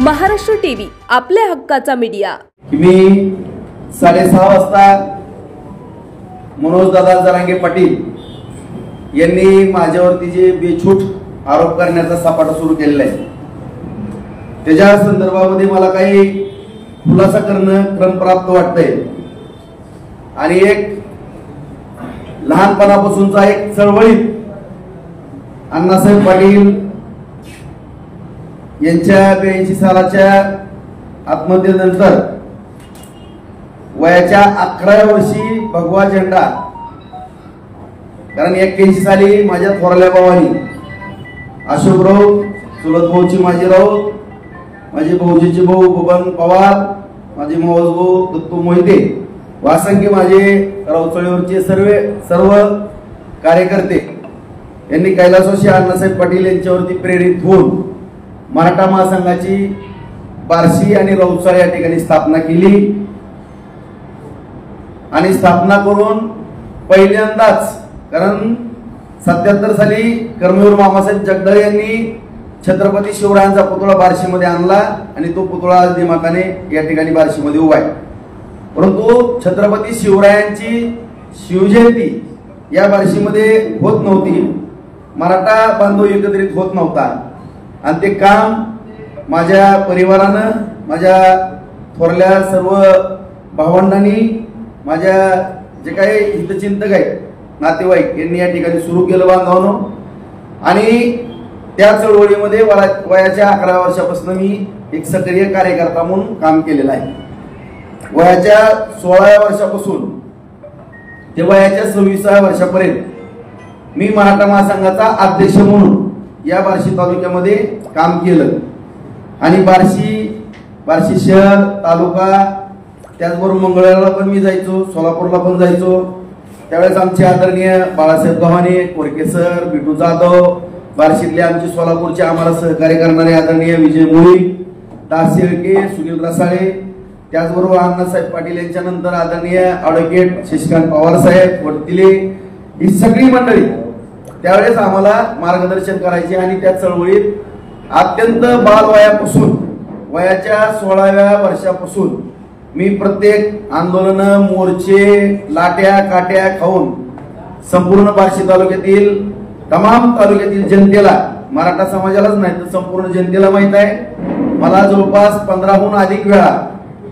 Maharashtra TV आपल्या हक्काचा media. मी 6:30 वाजता मनोज दादा जरांगे पाटील यांनी माझ्यावरती जे बेछूट आरोप करण्याचा सपाटा सुरू केलेला आहे त्याच्या संदर्भामध्ये मला काही खुलासा करणं क्रमप्राप्त वाटतंय आणि एक लहानपणापासूनचा एक चळवळीत अण्णासाहेब पाटील यांच्या 82 सालाच्या आत्महत्येनंतर वयाच्या 11व्या वर्षी भगवा झेंडा, कारण 81 साली माझ्या थोरल्या भावानी अशोकराव चुलत भाऊची माझी राऊत, माझे भाऊजीचे भाऊ बबन पवार, माझे मावस भाऊ दत्तू मोहिते, वासंगी माझे रावचळीवरचे सर्व कार्यकर्ते यांनी कैलासवासी अण्णासाहेब पाटील यांच्यावरती प्रेरित होऊन मराठा महासंघाची बार्शी आणि रौचाळ या ठिकाणी स्थापना केली आणि स्थापना करून पहिल्यांदाच, कारण 77 साली कर्मवीर मामासाहेब जगदाळे यांनी छत्रपती शिवरायांचा पुतळा बार्शीमध्ये आणला आणि तो पुतळा दिमाखाने या ठिकाणी बार्शीमध्ये उभा आहे। परंतु छत्रपती शिवरायांची शिवजयंती या बार्शीमध्ये होत नव्हती, मराठा बांधव एकत्रित होत नव्हता आणि ते काम माझ्या परिवारानं, माझ्या थोरल्या सर्व भावंडांनी, माझ्या जे काही हितचिंतक आहेत नातेवाईक यांनी या ठिकाणी सुरू केलं बांधवानं। आणि त्या चळवळीमध्ये वयाच्या 11 वर्षापासून मी एक सक्रिय कार्यकर्ता म्हणून काम केलेलं आहे। वयाच्या 16व्या वर्षापासून ते वयाच्या 26व्या वर्षापर्यंत मी मराठा महासंघाचा अध्यक्ष म्हणून या बार्शी तालुक्यामध्ये काम केलं आणि बार्शी शहर, तालुका, त्याचबरोबर मंगळवेढ्याला पण मी जायचो, सोलापूरला पण जायचो। त्यावेळेस आमचे आदरणीय बाळासाहेब गव्हाणे, कोरके सर, बिटू जाधव, बार्शीतले आमचे सोलापूरचे आम्हाला सहकार्य करणारे आदरणीय विजय मोळी, दास शेळके, सुनील रसाळे, त्याचबरोबर अण्णासाहेब पाटील यांच्या नंतर आदरणीय ॲडव्होकेट शशिकांत पवार साहेब वडतिले, ही सगळी मंडळी त्यावेळेस आम्हाला मार्गदर्शन करायचे आणि त्या चळवळीत अत्यंत बालवयापासून वयाच्या 16व्या वर्षापासून मी प्रत्येक आंदोलन, मोर्चे, लाट्या काट्या खाऊन संपूर्ण बार्शी तालुक्यातील तमाम तालुक्यातील जनतेला, मराठा समाजालाच नाही तर संपूर्ण जनतेला माहित आहे, मला जवळपास 15हून अधिक वेळा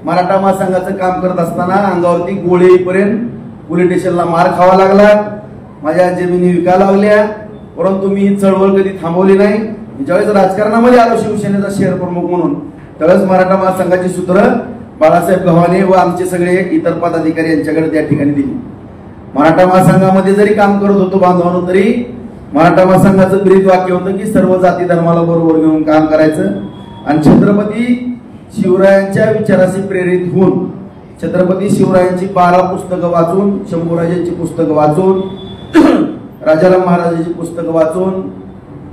मराठा महासंघाचं काम करत असताना अंगावरती गोळी येईपर्यंत पोलीस स्टेशनला मार खावा लागला, माझ्या जमिनी विकायला लागल्या, परंतु मी ही चळवळ कधी थांबवली नाही। ज्यावेळेस राजकारणामध्ये आलो शिवसेनेचा शहर प्रमुख म्हणून, त्यावेळेस मराठा महासंघाची सूत्र बाळासाहेब गव्हाणे व आमचे सगळे इतर पदाधिकारी यांच्याकडे त्या ठिकाणी दिली। मराठा महासंघामध्ये जरी काम करत होतो बांधवांनो, तरी मराठा महासंघाचं ब्रीद वाक्य होतं की सर्व जाती धर्माला बरोबर घेऊन काम करायचं आणि छत्रपती शिवरायांच्या विचाराशी प्रेरित होऊन छत्रपती शिवरायांची 12 पुस्तकं वाचून, शंभूराजांची पुस्तकं वाचून, राजाराम महाराजांची पुस्तकं वाचून,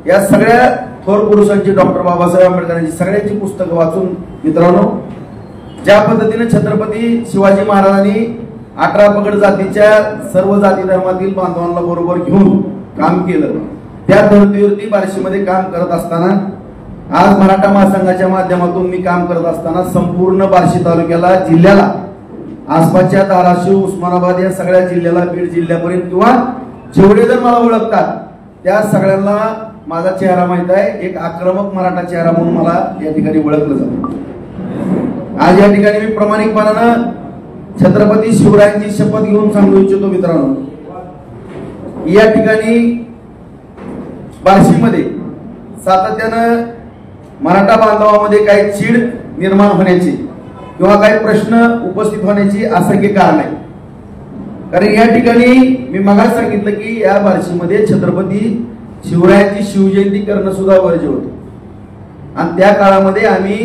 या सगळ्या थोर पुरुषांची, डॉक्टर बाबासाहेब आंबेडकरांची सगळ्यांची पुस्तकं वाचून मित्रांनो, ज्या पद्धतीने छत्रपती शिवाजी महाराजांनी 18 पगड जातीच्या सर्व जाती धर्मातील बांधवांना बरोबर घेऊन काम केलं, त्या धर्तीवरती बार्शीमध्ये काम करत असताना आज मराठा महासंघाच्या माध्यमातून मी काम करत असताना संपूर्ण बार्शी तालुक्याला, जिल्ह्याला, आसपासच्या धाराशिव, उस्मानाबाद या सगळ्या जिल्ह्याला, बीड जिल्ह्यापर्यंत किंवा जेवढे जर मला ओळखतात त्या सगळ्यांना माझा चेहरा माहित आहे, एक आक्रमक मराठा चेहरा म्हणून मला या ठिकाणी ओळखलं जातं। आज या ठिकाणी मी प्रामाणिकपणानं छत्रपती शिवरायांची शपथ घेऊन सांगू इच्छितो मित्रांनो, या ठिकाणी बार्शीमध्ये सातत्यानं मराठा बांधवामध्ये काही चीड निर्माण होण्याची किंवा काही प्रश्न उपस्थित होण्याची असंख्य कारण आहे। कारण या ठिकाणी मी मगाच सांगितलं की या बार्शीमध्ये छत्रपती शिवरायांची शिवजयंती करणं सुद्धा वर्ज्य होतं आणि त्या काळामध्ये आम्ही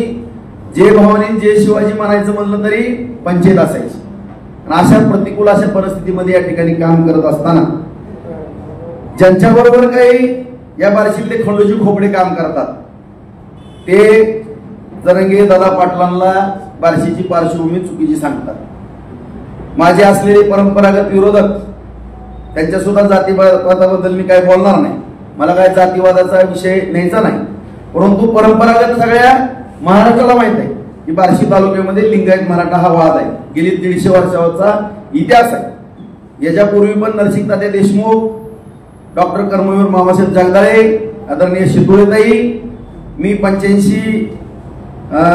जे भावाने जे शिवाजी म्हणायचं म्हणलं तरी पंचायत असायची आणि अशा प्रतिकूल अशा परिस्थितीमध्ये या ठिकाणी काम करत असताना ज्यांच्या बरोबर काही या बार्शीतले खंडोजी खोपडे काम करतात ते जरांगे दादा पाटलांना बार्शीची पार्श्वभूमी चुकीची सांगतात। माझे असलेले परंपरागत विरोधक त्यांच्या सुद्धा जातीवादाबद्दल मी काय बोलणार नाही, मला काय जातीवादाचा विषय न्यायचा नाही, परंतु परंपरागत सगळ्या महाराष्ट्राला माहित आहे की बार्शी तालुक्यामध्ये लिंगायत मराठा हा वाद आहे, गेली 150 वर्षाचा इतिहास आहे। याच्यापूर्वी पण नरसिंह तात्या देशमुख, डॉक्टर कर्मवीर मामासाहेब जगदाळे, आदरणीय शितोळेताई, मी 85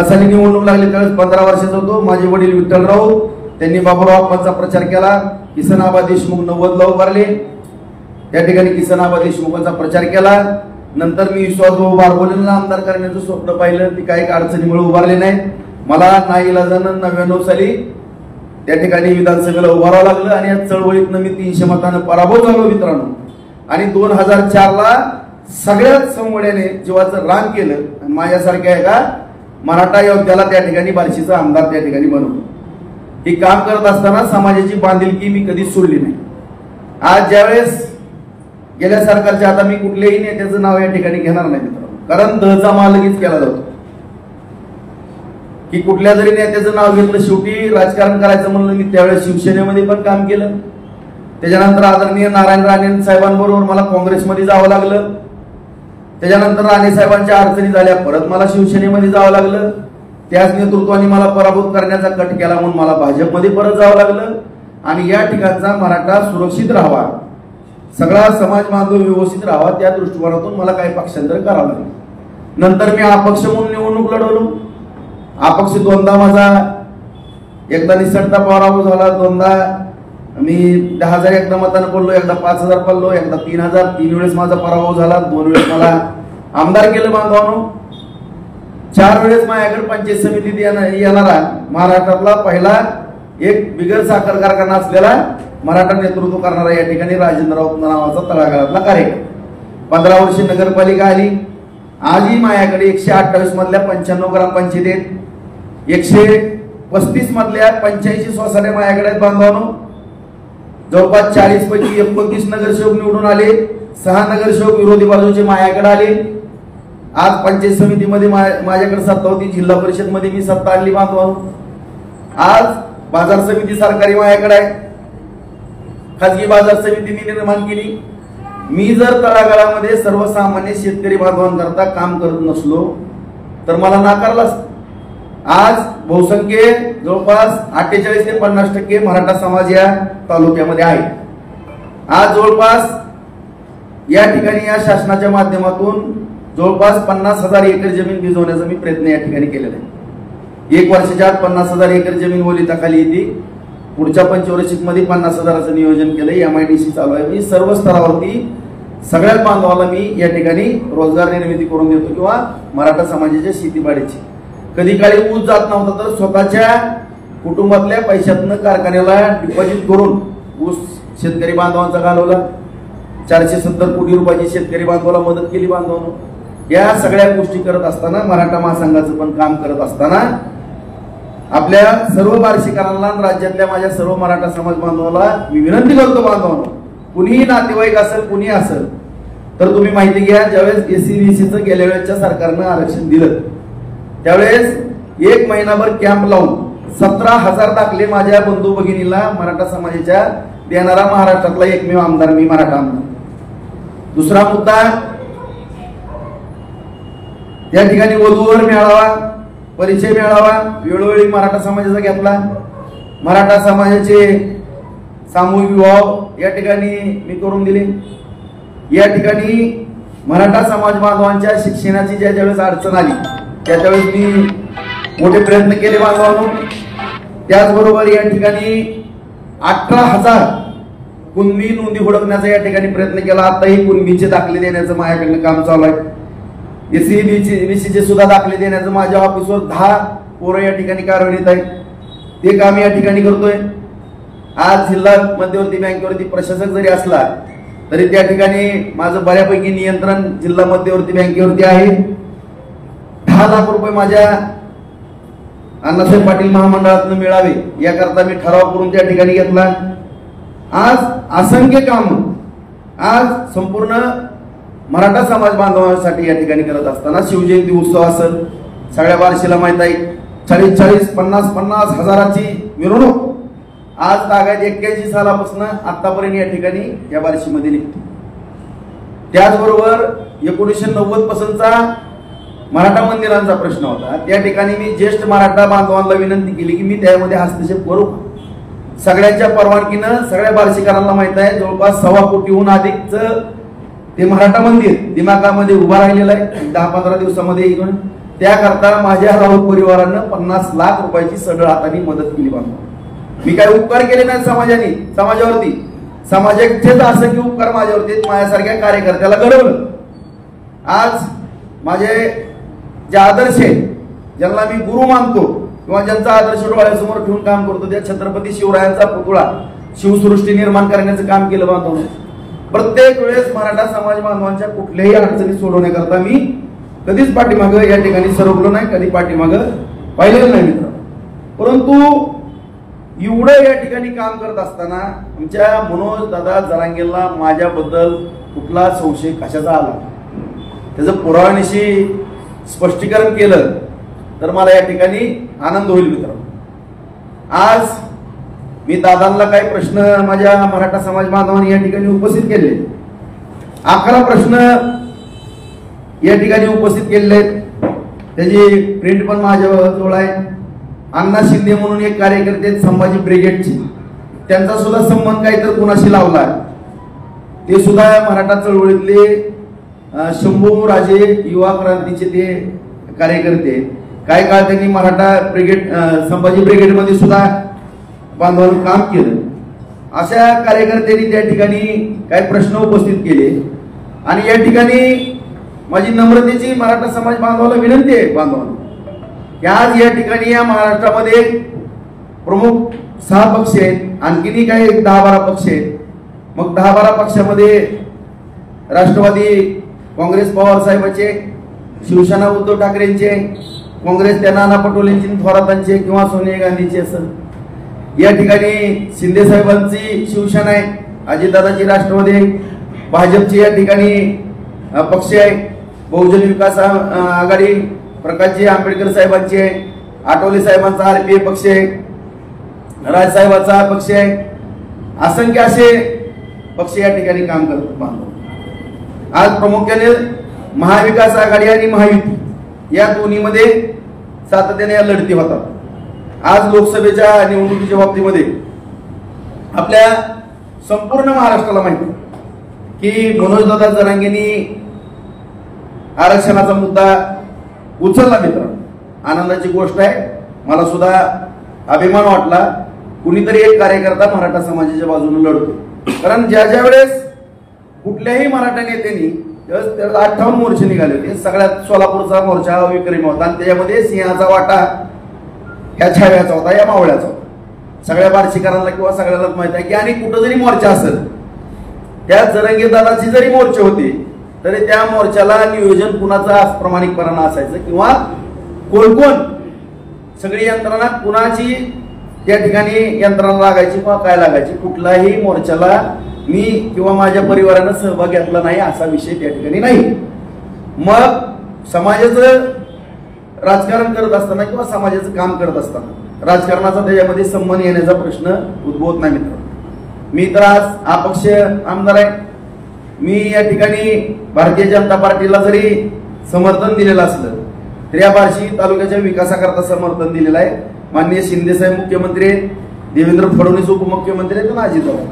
साली निवडणूक लागली त्यावेळेस 15 वर्षाचा होतो। माझे वडील विठ्ठलराव त्यांनी बाबूराव आप्पांचा प्रचार केला, किसन आबा देशमुख 90 ला उभारले, त्या ठिकाणी किसन आबा देशमुखांचा प्रचार केला। नंतर मी विश्वासभाऊ बारबोलेंना आमदार करण्याचं स्वप्न पाहिलं, ती काही अडचणीमुळे उभारले नाही। मला नाईलाजानं 99 साली त्या ठिकाणी विधानसभेला उभारावं लागलं आणि या चळवळीतनं मी 300 मतानं पराभव झालो मित्रांनो। आणि 2004 ला सगळ्यात समोड्याने जीवाचं रान केलं आणि माझ्यासारख्या एका मराठा योद्ध्याला त्या ठिकाणी बार्शीचा आमदार त्या ठिकाणी बनवलं। हे काम करत असताना समाजाची बांधिलकी मी कधीच सोडली नाही। आज ज्यावेळेस गेल्या सरकारच्या, आता मी कुठल्याही नेत्याचं नाव या ठिकाणी घेणार नाही मित्रांनो, कारण दहचा माल लगेच केला जातो की कुठल्या जरी नेत्याचं नाव घेतलं, शेवटी राजकारण करायचं म्हणलं मी त्यावेळेस शिवसेनेमध्ये पण काम केलं। त्याच्यानंतर आदरणीय नारायण राणे साहेबांबरोबर मला काँग्रेसमध्ये जावं लागलं। त्याच्यानंतर राणे साहेबांच्या अडचणी झाल्या, परत मला शिवसेनेमध्ये जावं लागलं। त्याच नेतृत्वाने मला पराभूत करण्याचा कट केला म्हणून मला भाजपमध्ये परत जावं लागलं। आणि या ठिकाणचा मराठा सुरक्षित राहावा, सगळा समाज बांधव व्यवस्थित राहावा, त्या दृष्टिकोनातून मला काही पक्षांतर करावं लागलं। नंतर मी अपक्ष म्हणून निवडणूक लढवलो। अपक्ष दोनदा माझा, एकदा निसटता पराभव झाला, दोनदा मी 10,000 एकदा मतानं पडलो, एकदा 5,000 पडलो, एकदा 3,000, 3 वेळेस माझा पराभव झाला, 2 वेळेस मला आमदार केलं बांधवानो। 4 वेळेस माझ्याकडे पंचायत समितीत येणारा महाराष्ट्रातला पहिला एक बिगर साखर कारखाना असलेला मराठा नेतृत्व करणारा या ठिकाणी राजेंद्र राऊत नावाचा तळागाळातला कार्यक्रम। 15 वर्षे नगरपालिका आली। आजही माझ्याकडे 128 मधल्या 95 ग्रामपंचायत आहेत, 135 मधल्या 85 सोसायट्या माझ्याकडे आहेत बांधवानो। जवळपास 40 पैकी 29 नगरसेवक निवडून आले, 6 नगरसेवक विरोधी बाजूचे माझ्याकडे आले। आज पंचायत समितीमध्ये माझ्याकडे सत्ता होती, जिल्हा परिषद मध्ये मी सत्ता आणली बांधवानो। आज बाजार समिती सरकारी माझ्याकडे आहे, खाजगी बाजार समिती मी निर्माण केली। मी जर तळागाळामध्ये सर्वसामान्य शेतकरी बांधवांकरता काम करत नसलो तर मला नाकारलं असतं। आज बहुसंख्य जवळपास 48 ते 50% मराठा समाज या तालुक्यामध्ये आहे। आज जवळपास या ठिकाणी या शासनाच्या माध्यमातून जवळपास 50,000 एकर जमीन भिजवण्याचा मी प्रयत्न या ठिकाणी केलेला आहे। 1 वर्षाच्या आत 50,000 एकर जमीन ओलिताखाली येते, पुढच्या पंचवार्षिक मध्ये 50,000चं नियोजन केलंय। MIDC चालू आहे। मी सर्व स्तरावरती सगळ्याच बांधवाला मी या ठिकाणी रोजगार निर्मिती करून देतो किंवा मराठा समाजाच्या शेतीबाडीची। कधी काळी ऊस जात नव्हता तर स्वतःच्या कुटुंबातल्या पैशातनं कारखान्याला डिपॉझिट करून ऊस शेतकरी बांधवांचा घालवला। 470 कोटी रुपयाची शेतकरी बांधवाला मदत केली बांधवांनो। या सगळ्या गोष्टी करत असताना, मराठा महासंघाचं पण काम करत असताना, आपल्या सर्व बार्शीकरांना, राज्यातल्या माझ्या सर्व मराठा समाज बांधवाला मी विनंती करतो बांधवांनो, कुणीही नातेवाईक असेल, कुणी असेल तर तुम्ही माहिती घ्या। ज्यावेळेस SC-BCचं गेल्या वेळेच्या सरकारनं आरक्षण दिलं त्यावेळेस 1 महिनाभर कॅम्प लावून 17,000 दाखले माझ्या बंधू भगिनीला मराठा समाजाच्या देणारा महाराष्ट्रातला एकमेव आमदार मी, मराठा आमदार। दुसरा मुद्दा, या ठिकाणी वधूवर मेळावा, परिचय मेळावा वेळोवेळी मराठा समाजाचा घेतला। मराठा समाजाचे सामूहिक विवाह या ठिकाणी मी करून दिले। या ठिकाणी मराठा समाज बांधवांच्या शिक्षणाची ज्यावेळेस अडचण आली त्यावेळेस मी मोठे प्रयत्न केले बांधवांनो। त्याचबरोबर या ठिकाणी 18,000 कुणबी नोंदी हुडकण्याचा या ठिकाणी प्रयत्न केला। आताही कुणबीचे दाखले देण्याचं माझ्याकडनं काम चालू आहे। SC-BCचे सुद्धा दाखले देण्याचं माझ्या ऑफिसवर 10 पोरं या ठिकाणी कार्यरत आहेत, ते काम या ठिकाणी करतोय। आज जिल्हा मध्यवर्ती बँकेवरती प्रशासक जरी असला तरी त्या ठिकाणी माझं बऱ्यापैकी नियंत्रण जिल्हा मध्यवर्ती बँकेवरती आहे। 10 लाख रुपये माझ्या अण्णासाहेब पाटील महामंडळातून मिळावे याकरता मी ठराव करून त्या ठिकाणी घेतला। आज असंख्य काम आज संपूर्ण मराठा समाज बांधवांसाठी या ठिकाणी करत असताना, शिवजयंती उत्सव असेल, सगळ्या बार्शीला माहित आहे 40-40, 50-50 हजाराची मिरवणूक आज तागायत 81 सालापासून आतापर्यंत या ठिकाणी या बार्शीमध्ये निघते। त्याचबरोबर 1990 पासूनचा मराठा मंदिरांचा प्रश्न होता, त्या ठिकाणी मी ज्येष्ठ मराठा बांधवांना विनंती केली की मी त्यामध्ये हस्तक्षेप करू. सगळ्यांच्या परवानगीनं सगळ्या बार्शीकरांना माहित आहे जवळपास 1.25 कोटीहून अधिकचं ते मराठा मंदिर दिमागामध्ये उभा राहिलेलं आहे. 10-15 दिवसामध्ये इकडून त्याकरता माझ्या राऊत परिवारानं 50 लाख रुपयाची सढळ हाताने मदत केली. बांधव मी काय उपकार केले नाही समाजावरती. समाजाचेच असं की उपकार माझ्यावरती माझ्यासारख्या कार्यकर्त्याला घडवलं. आज माझे जे आदर्श आहेत, ज्यांना मी गुरु मानतो किंवा ज्यांचा आदर्श डोळ्यासमोर ठेवून काम करतो, त्या छत्रपती शिवरायांचा पुतळा शिवसृष्टी निर्माण करण्याचं काम केलं बांधवांनो. प्रत्येक वेळेस मराठा समाज बांधवांच्या कुठल्याही अडचणी सोडवण्याकरता मी कधीच पाठीमागं या ठिकाणी सरकलो नाही, कधी पाठीमागं पाहिलेलं नाही मित्र. परंतु एवढं या ठिकाणी काम करत असताना आमच्या मनोज दादा जरांगेला माझ्याबद्दल कुठला संशय कशाचा आला, त्याचं पुराव्यानिशी स्पष्टीकरण केलं तर मला या ठिकाणी आनंद होईल मित्र. आज मी दादांना काही प्रश्न माझ्या मराठा समाज बांधवांनी या ठिकाणी उपस्थित केले. 11 प्रश्न या ठिकाणी उपस्थित केलेले आहेत. त्याची प्रिंट पण माझ्याजवळ आहे. अण्णा शिंदे म्हणून एक कार्यकर्ते आहेत संभाजी ब्रिगेडचे, त्यांचा सुद्धा संबंध काहीतरी कुणाशी लावला. ते सुद्धा मराठा चळवळीतले शंभू राजे युवा क्रांतीचे ते कार्यकर्ते. काही काळ त्यांनी मराठा ब्रिगेड संभाजी ब्रिगेडमध्ये सुद्धा बांधवांनी काम केलं. अशा कार्यकर्त्यांनी त्या ठिकाणी काही प्रश्न उपस्थित केले आणि या ठिकाणी माझी नम्रतेची मराठा समाज बांधवाला विनंती आहे बांधवांना की आज या ठिकाणी या महाराष्ट्रामध्ये प्रमुख 6 पक्ष आहेत, आणखीनही काही 10-12 पक्ष आहेत. मग 10-12 पक्षामध्ये राष्ट्रवादी काँग्रेस पवार साहेबांचे, शिवसेना उद्धव ठाकरेंचे, काँग्रेस त्या नाना पटोलेंची थोरातांचे किंवा सोनिया गांधीचे असेल. या ठिकाणी शिंदे साहेबांची शिवसेना आहे, अजितदादाची राष्ट्रवादी आहे, भाजपची या ठिकाणी पक्ष आहे, बहुजन विकास आघाडी प्रकाशजी आंबेडकर साहेबांची आहे, आठवले साहेबांचा आरपीए पक्ष आहे, राजसाहेबांचा पक्ष आहे. असंख्य असे पक्ष या ठिकाणी काम करतात. आज प्रामुख्याने महाविकास आघाडी आणि महायुती या दोन्हीमध्ये सातत्याने या लढती होतात. आज लोकसभेच्या निवडणुकीच्या बाबतीमध्ये आपल्या संपूर्ण महाराष्ट्राला माहिती की मनोजदादा जरांगेंनी आरक्षणाचा मुद्दा उचलला. मित्र, आनंदाची गोष्ट आहे. मला सुद्धा अभिमान वाटला कुणीतरी एक कार्यकर्ता मराठा समाजाच्या बाजूने लढतो. कारण ज्या वेळेस कुठल्याही मराठा नेत्यांनी 58 मोर्चे निघाले होते, सगळ्यात सोलापूरचा मोर्चा विक्रमी होता आणि त्याच्यामध्ये सिंहाचा वाटा ह्या छाव्याचा होता, या मावळ्याचा होता. सगळ्या बार्शीकरांना किंवा सगळ्यांनाच माहित आहे की आणि कुठं जरी मोर्चा असेल, त्या जरांगे दादाची जरी मोर्चे होते तरी त्या मोर्चाला नियोजन कुणाचा प्रामाणिकपणा असायचं किंवा कोण सगळी यंत्रणा कुणाची त्या ठिकाणी यंत्रणा लागायची किंवा काय लागायची. कुठलाही मोर्चाला मी किंवा माझ्या परिवारानं सहभाग घेतला नाही असा विषय त्या ठिकाणी नाही. मग समाजाचं राजकारण करत असताना किंवा समाजाचं काम करत असताना राजकारणाचा त्याच्यामध्ये संबंध येण्याचा प्रश्न उद्भवत नाही. मित्र, मी तर आज अपक्ष आमदार आहे. मी या ठिकाणी भारतीय जनता पार्टीला जरी समर्थन दिलेलं असलं तरी या बार्शी तालुक्याच्या विकासाकरता समर्थन दिलेलं आहे. माननीय शिंदे साहेब मुख्यमंत्री आहेत, देवेंद्र फडणवीस उपमुख्यमंत्री आहेत आणि अजित पवार,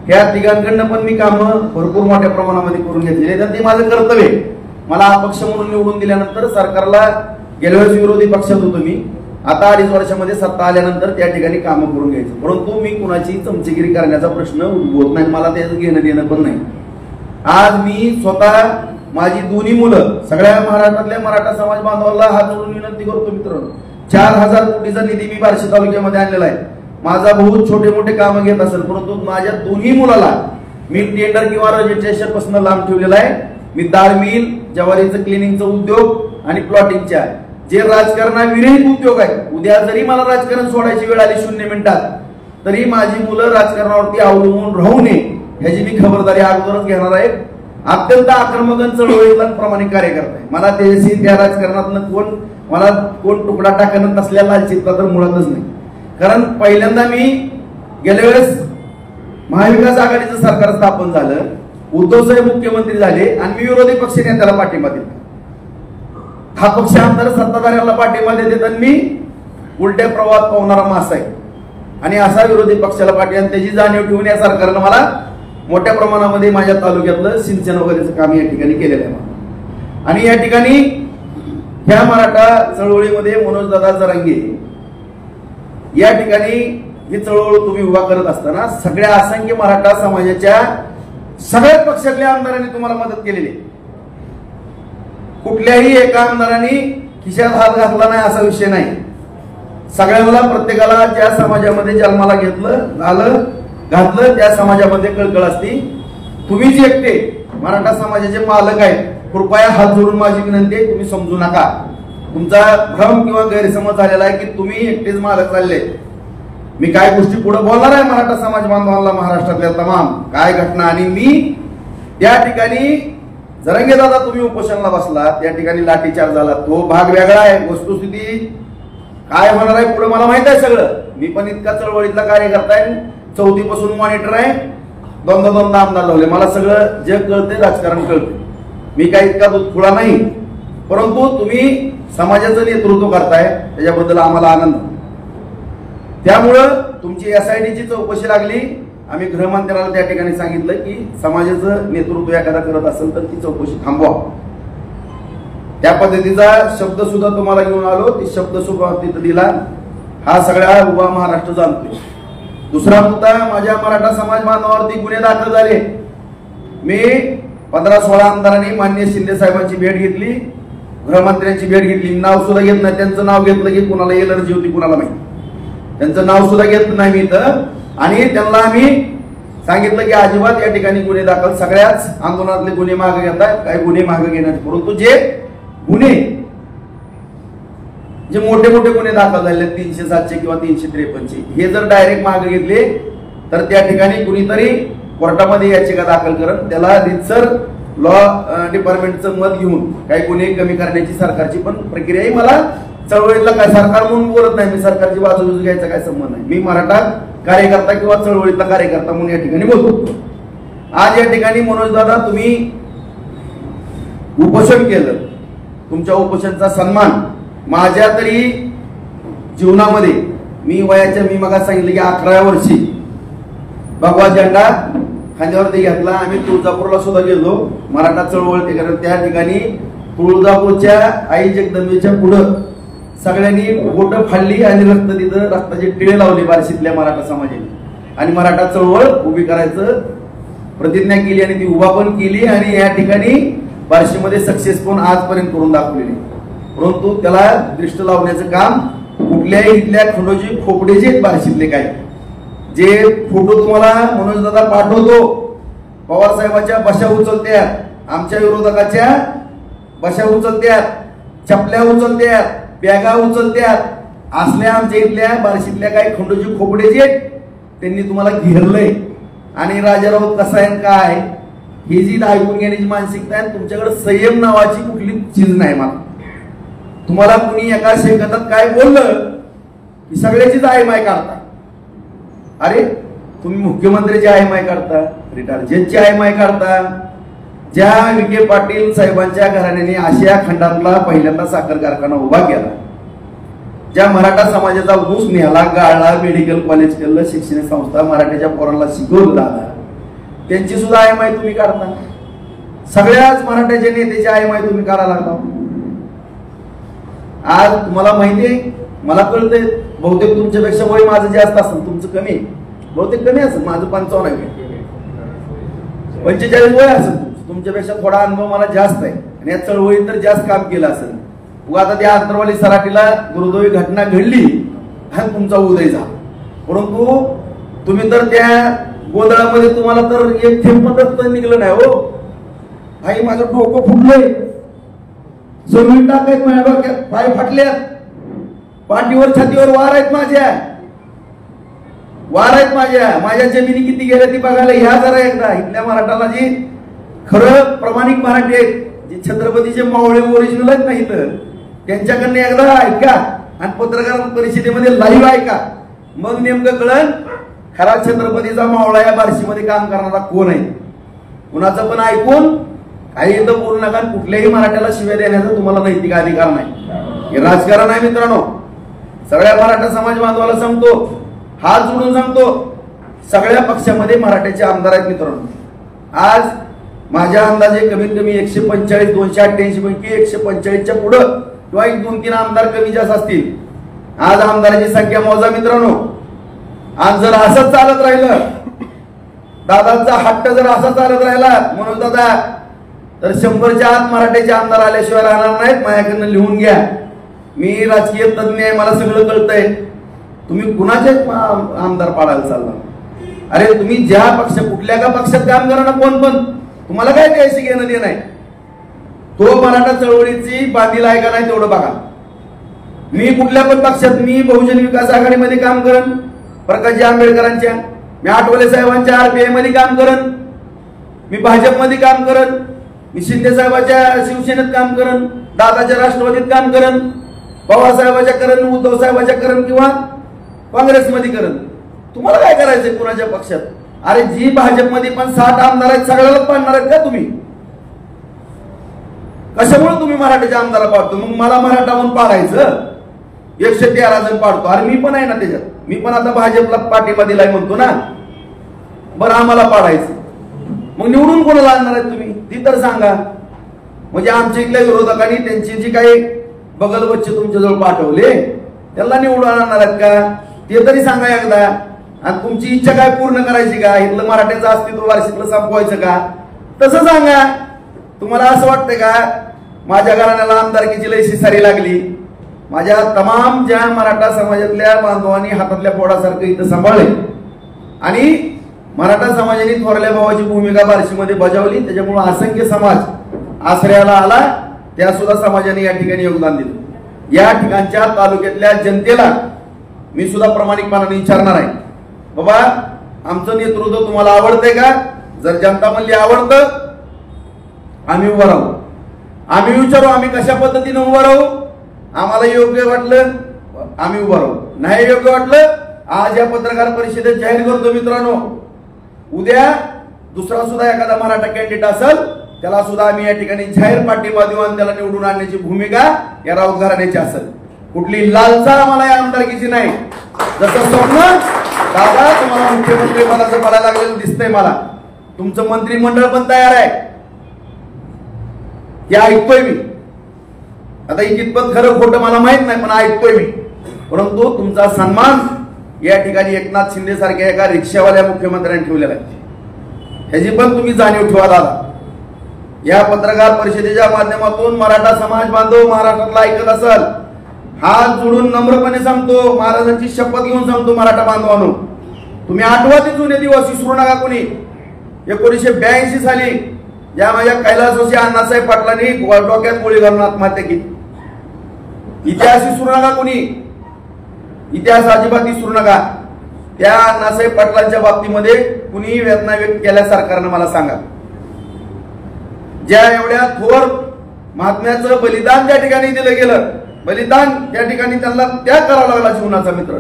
ह्या तिघांकडनं पण मी कामं भरपूर मोठ्या प्रमाणामध्ये करून घेतलेली आहेत. ते माझं कर्तव्य आहे. मला अपक्ष म्हणून निवडून दिल्यानंतर सरकारला गेल्या वेळेस विरोधी पक्षात होतो मी, आता 2.5 वर्षामध्ये सत्ता आल्यानंतर त्या ठिकाणी कामं करून घ्यायचं. परंतु मी कुणाची चमचेगिरी करण्याचा प्रश्न उद्भवत नाही, मला त्याचं घेणं देणं पण नाही. आज मी स्वतः माझी दोन्ही मुलं सगळ्या महाराष्ट्रातल्या मराठा समाज बांधवांना हात जोडून विनंती करतो मित्रांनो, 4000 कोटीचा निधी मी बार्शी तालुक्यामध्ये आणलेला आहे. माझा भाऊ छोटे मोठे कामं घेत असेल, परंतु माझ्या दोन्ही मुलाला मी टेंडर किंवा रजिस्ट्रेशन पासून लांब ठेवलेला आहे. मी दाळ मिल, ज्वारीचं क्लिनिंगचा उद्योग आणि प्लॉटिंगच्या जे राजकारणाविरहित उद्योग आहे. उद्या जरी मला राजकारण सोडायची वेळ आली 0 मिनिटात तरी माझी मुलं राजकारणावरती अवलंबून राहू नये ह्याची मी खबरदारी अगोदरच घेणार आहे. अत्यंत आक्रमक चळवळीतला प्रामाणिक कार्यकर्ता आहे. मला त्याशी त्या राजकारणातनं कोण तुकडा टाकणं नसल्या लालचित्ता तर मुळातच नाही. कारण पहिल्यांदा मी गेल्या वेळेस महाविकास आघाडीचं सरकार स्थापन झालं, उद्धव साहेब मुख्यमंत्री झाले आणि मी विरोधी पक्ष नेत्याला पाठिंबा दिला. हा पक्ष आमदार सत्ताधाऱ्याला पाठिंबा देते तर मी उलट्या प्रवाहात पावणारा मासा आहे आणि असा विरोधी पक्षाला पाठिंबा त्याची जाणीव ठेवून या सरकारनं मला मोठ्या प्रमाणामध्ये माझ्या तालुक्यातलं सिंचन वगैरेचं काम या ठिकाणी केलेलं आहे. आणि या ठिकाणी ह्या मराठा चळवळीमध्ये मनोजदादा जरांगे या ठिकाणी ही चळवळ तुम्ही उभा करत असताना सगळ्या असंख्य मराठा समाजाच्या सगळ्याच पक्षातल्या आमदारांनी तुम्हाला मदत केलेली. कुठल्याही एका आमदारांनी खिशात हात घातला नाही असा विषय नाही. सगळ्यांना प्रत्येकाला ज्या समाजामध्ये जन्माला घातलं त्या समाजामध्ये कळकळ असती. तुम्ही जे एकटे मराठा समाजाचे मालक आहेत, कृपया हात जोडून माझी विनंती आहे, तुम्ही समजू नका. तुमचा भ्रम किंवा गैरसमज झालेला आहे की तुम्ही एकटेच मालक चालले. मी काय गोष्टी पुढे बोलणार आहे मराठा समाज बांधवांना, महाराष्ट्रातल्या तमाम काय घटना. आणि मी त्या ठिकाणी जरांगे दादा तुम्ही उपोषणाला बसला, त्या ठिकाणी लाठीचार्ज झाला, तो भाग वेगळा आहे. वस्तुस्थिती काय होणार आहे पुढे मला माहित आहे सगळं. मी पण इतका चळवळीतला कार्यकर्ता आहे, 4थी पासून मॉनिटर आहे, दोनदा आमदार लावले, मला सगळं जग कळते, राजकारण कळते. मी काही इतका खुळा नाही. परंतु तुम्ही समाजाचं नेतृत्व करताय त्याच्याबद्दल आम्हाला आनंद. त्यामुळं तुमची SITची चौकशी लागली. आम्ही गृहमंत्र्याला त्या ठिकाणी सांगितलं की समाजाचं नेतृत्व एखादा करत असेल तर ती चौकशी थांबवा. त्या पद्धतीचा शब्द सुद्धा तुम्हाला घेऊन आलो. ती शब्द सुद्धा तिथं दिला. हा सगळा उभा महाराष्ट्र जाणतोय. दुसरा मुद्दा, माझ्या मराठा समाज बांधवावरती गुन्हे दाखल झाले. मी 15-16 आमदारांनी माननीय शिंदे साहेबांची भेट घेतली, गृहमंत्र्यांची भेट घेतली. नाव सुद्धा घेत नाही. त्यांचं नाव घेतलं की कुणाला एलर्जी होती कुणाला माहिती. त्यांचं नाव सुद्धा घेत नाही मी इथं. आणि त्यांना आम्ही सांगितलं की अजिबात या ठिकाणी गुन्हे दाखल, सगळ्याच आंदोलनातले गुन्हे मागे घेतात, काही गुन्हे मागे घेण्याचे. परंतु जे गुन्हे जे मोठे गुन्हे दाखल झाले 307 किंवा 353 हे जर डायरेक्ट मागे घेतले तर त्या ठिकाणी कुणीतरी कोर्टामध्ये याचिका दाखल करत त्याला रितसर लॉ डिपार्टमेंटचं मत घेऊन काही गुन्हे कमी करण्याची सरकारची पण प्रक्रिया आहे. मला चळवळीतला काय सरकार म्हणून बोलत नाही मी, सरकारची बाजू घ्यायचा काय संबंध नाही. मी मराठा कार्यकर्ता किंवा चळवळीतला कार्यकर्ता म्हणून या ठिकाणी बोलतो. आज या ठिकाणी मनोजदादा तुम्ही उपोषण केलं, तुमच्या उपोषणाचा सन्मान माझ्या तरी जीवनामध्ये मी मग सांगितलं की 11व्या वर्षी भगवा झेंडा खांद्यावरती घेतला. आम्ही तुळजापूरला सुद्धा गेलो मराठा चळवळ ते करत. त्या ठिकाणी तुळजापूरच्या आई जगदंबेच्या पुढं सगळ्यांनी बोट फाडली आणि रक्ताचे टिळे लावले बार्शीतल्या मराठा समाजाने आणि मराठा चळवळ उभी करायचं प्रतिज्ञा केली आणि ती उभा पण केली. आणि या ठिकाणी बार्शीमध्ये सक्सेसफुल आजपर्यंत करून दाखवलेली. परंतु त्याला दृष्ट लावण्याचं काम कुठल्याही इथल्या खंडोजी खोपडेचे बार्शीतले काय जे फोटो तुम्हाला मनोजदादा पाठवतो, पवार साहेबांच्या बशा उचलत्यात, आमच्या विरोधकाच्या बशा उचलत्यात, चपल्या उचलत्यात, बॅगा उचलत्यात, असल्या आमच्या इथल्या बार्शीतल्या काही खंडोजी खोपडेचे त्यांनी तुम्हाला घेरलंय. आणि राजाराव कसा आहे काय ही जी ऐकून घेण्याची मानसिकता आहे. तुमच्याकडे संयम नावाची कुठली चीज नाही. मला तुम्हाला कुणी एका शेकतात काय बोललं की सगळ्याचीच आयमाय काढता. अरे तुम्ही मुख्यमंत्र्याची आयमाय काढता, रिटायर जजची आयमाय काढता. ज्या विखे पाटील साहेबांच्या घराण्याने आशिया खंडातला पहिल्यांदा साखर कारखाना उभा केला, ज्या मराठा समाजाचा ऊस नेला, गाळला, मेडिकल कॉलेज केलं, शैक्षणिक संस्था मराठ्याच्या पोरांना शिकवलं, त्यांची सुद्धा आयमाय तुम्ही काढता. सगळ्याच मराठ्याच्या नेत्याची आयमाय तुम्ही काढायला लागला. आज तुम्हाला माहितीये, मला कळतंय बहुतेक तुमच्यापेक्षा वय माझं जास्त असेल, तुमचं कमी, बहुतेक कमी असेल, माझं 55 आहे, 45 वय असेल, तुमच्यापेक्षा थोडा अनुभव मला जास्त आहे आणि या चळवळीत तर जास्त काम केलं असेल. आता त्या अंतरवाली सराटीला दुर्दैवी घटना घडली आणि तुमचा उदय झाला. परंतु तुम्ही तर त्या गोंधळामध्ये तुम्हाला तर एक थेंब रक्त निघलं नाही. हो भाई, माझं डोकं फुटलंय, जमीन टाकायत, माझ्या डोक्यात पाय फाटल्यात, पाठीवर छातीवर वार आहेत, माझ्या जमिनी किती गेल्या ती बघायला ह्या जरा एकदा. इथल्या मराठाला जी खरं प्रामाणिक मराठी आहेत, जे छत्रपतीचे मावळे ओरिजिनल आहेत नाही तर त्यांच्याकडनं एकदा ऐका आणि पत्रकार परिषदेमध्ये लाईव्ह ऐका, मग नेमकं कळण खरा छत्रपतीचा मावळा या बार्शीमध्ये काम करणारा कोण आहे. कुणाचं पण ऐकून काही इथं बोलू नका, कुठल्याही मराठ्याला शिव्या देण्याचा तुम्हाला नैतिक अधिकार नाही. हे राजकारण आहे मित्रांनो. सगळ्या मराठा समाज बांधवाला सांगतो, हात जोडून सांगतो, सगळ्या पक्षामध्ये मराठ्याचे आमदार आहेत मित्रांनो. आज माझ्या अंदाजे कमीत कमी 145 288 पैकी 145च्या पुढं किंवा 1-2-3 आमदार कमी जास्त असतील. आज आमदाराची संख्या मोजा मित्रांनो. आज जर असंच चालत राहिलं, दादांचा हट्ट जर असा चालत राहिला म्हणून दादा, तर 100च्या आत मराठ्याचे आमदार आल्याशिवाय राहणार नाहीत. माझ्याकडनं लिहून घ्या. मी राजकीय तज्ञ आहे, मला सगळं कळतंय. तुम्ही कुणाचे आमदार पाडायला चालला? अरे तुम्ही ज्या पक्ष, कुठल्या का पक्षात काम करा ना, कोण पण, तुम्हाला काय त्याशी घेणं देणं आहे? तो मराठा चळवळीची बांधील आहे का नाही तेवढं बघा. मी कुठल्या पण पक्षात, मी बहुजन विकास आघाडीमध्ये काम करेन, प्रकाशजी आंबेडकरांच्या, मी आठवले साहेबांच्या RPI मध्ये काम करेन, मी भाजपमध्ये काम करेन, मी शिंदे साहेबांच्या शिवसेनेत काम करेन, दादाच्या राष्ट्रवादीत काम करेन, पवार साहेबांच्या करेन, उद्धव साहेबांच्या करेन किंवा काँग्रेसमध्ये करेन. तुम्हाला काय करायचंय कुणाच्या पक्षात? अरे जी भाजपमध्ये पण 60 आमदार आहेत, सगळ्यालाच पाडणार आहेत का तुम्ही? कशामुळे तुम्ही मराठ्याच्या आमदाराला पाडतो? मग मला मराठा म्हणून पाडायचं? 113 जण पाडतो. अरे मी पण आहे ना त्याच्यात. मी पण आता भाजपला पाठिंबा दिलाय म्हणतो ना. बरं आम्हाला पाडायचं, मग निवडून कोणाला आणणार आहेत तुम्ही? ती तर सांगा. म्हणजे आमच्या इथल्या विरोधकांनी त्यांची जी काही बगल बच्चे तुमच्याजवळ पाठवले त्याला निवडून आणणार आहेत का? ते तरी सांगा एकदा. आणि तुमची इच्छा काय पूर्ण करायची का? इथलं मराठ्याचं अस्तित्व वार्षिकला संपवायचं का? तसं सांगा. तुम्हाला असं वाटतंय का माझ्या घराण्याला आमदारकीची लय शिसारी लागली? माझ्या तमाम ज्या मराठा समाजातल्या बांधवांनी हातातल्या पोडासारखं इथं सांभाळले आणि मराठा समाजाने थोरल्या भावाची भूमिका बार्शीमध्ये बजावली, त्याच्यामुळे असंख्य समाज आश्रयाला आला. त्या सुद्धा समाजाने या ठिकाणी योगदान दिलं. या ठिकाणच्या तालुक्यातल्या जनतेला मी सुद्धा प्रामाणिकपणाने विचारणार आहे, बाबा आमचं नेतृत्व तुम्हाला आवडतंय का? जर जनता म्हणली आवडतं, आम्ही उभं राहू. आम्ही विचारू आम्ही कशा पद्धतीने उभं राहू. आम्हाला योग्य वाटलं आम्ही उभं राहू, नाही योग्य वाटलं आज या पत्रकार परिषदेत जाहीर करतो मित्रांनो. उद्या दुसरा सुद्धा एखादा मराठा कॅन्डिडेट असेल त्याला सुद्धा आम्ही या ठिकाणी जाहीर पाठिंबा देऊ आणि त्याला निवडून आणण्याची भूमिका या राऊत घराण्याची असेल. कुठली लालसा आम्हाला या आमदारकीची नाही. जसं स्वप्न दादा तुम्हाला मुख्यमंत्री पदाचं पडायला लागलेलं दिसतंय मला. तुमचं मंत्रिमंडळ पण तयार आहे हे ऐकतोय मी. आता ही कितपत खरं खोटं मला माहित नाही, पण ऐकतोय मी. परंतु तुमचा सन्मान या ठिकाणी एकनाथ शिंदे सारख्या एका रिक्षावाल्या मुख्यमंत्र्यांनी ठेवलेला आहे. ह्याची पण तुम्ही जाणीव ठेवा दादा. या पत्रकार परिषदेच्या माध्यमातून मराठा समाज बांधव महाराष्ट्रातला ऐकत असाल, हात जोडून नम्रपणे सांगतो, महाराजांची शपथ घेऊन सांगतो मराठा बांधवांनो, तुम्ही आठवा ते जुने दिवस विसरू नका कोणी. 1982 साली या माझ्या कैलासवासी अण्णासाहेब पाटलांनी डोक्यात गोळी घालून आत्महत्या केली. इतिहास विसरू नका कोणी. इतिहास अजिबात विसरू नका. त्या अण्णासाहेब पाटलांच्या बाबतीमध्ये कुणी वेदना व्यक्त केल्या सरकारनं मला सांगा. ज्या एवढ्या थोर महात्म्याचं बलिदान त्या ठिकाणी दिलं गेलं, बलिदान त्या ठिकाणी त्यांना त्याग करावा लागला जीवनाचा. मित्र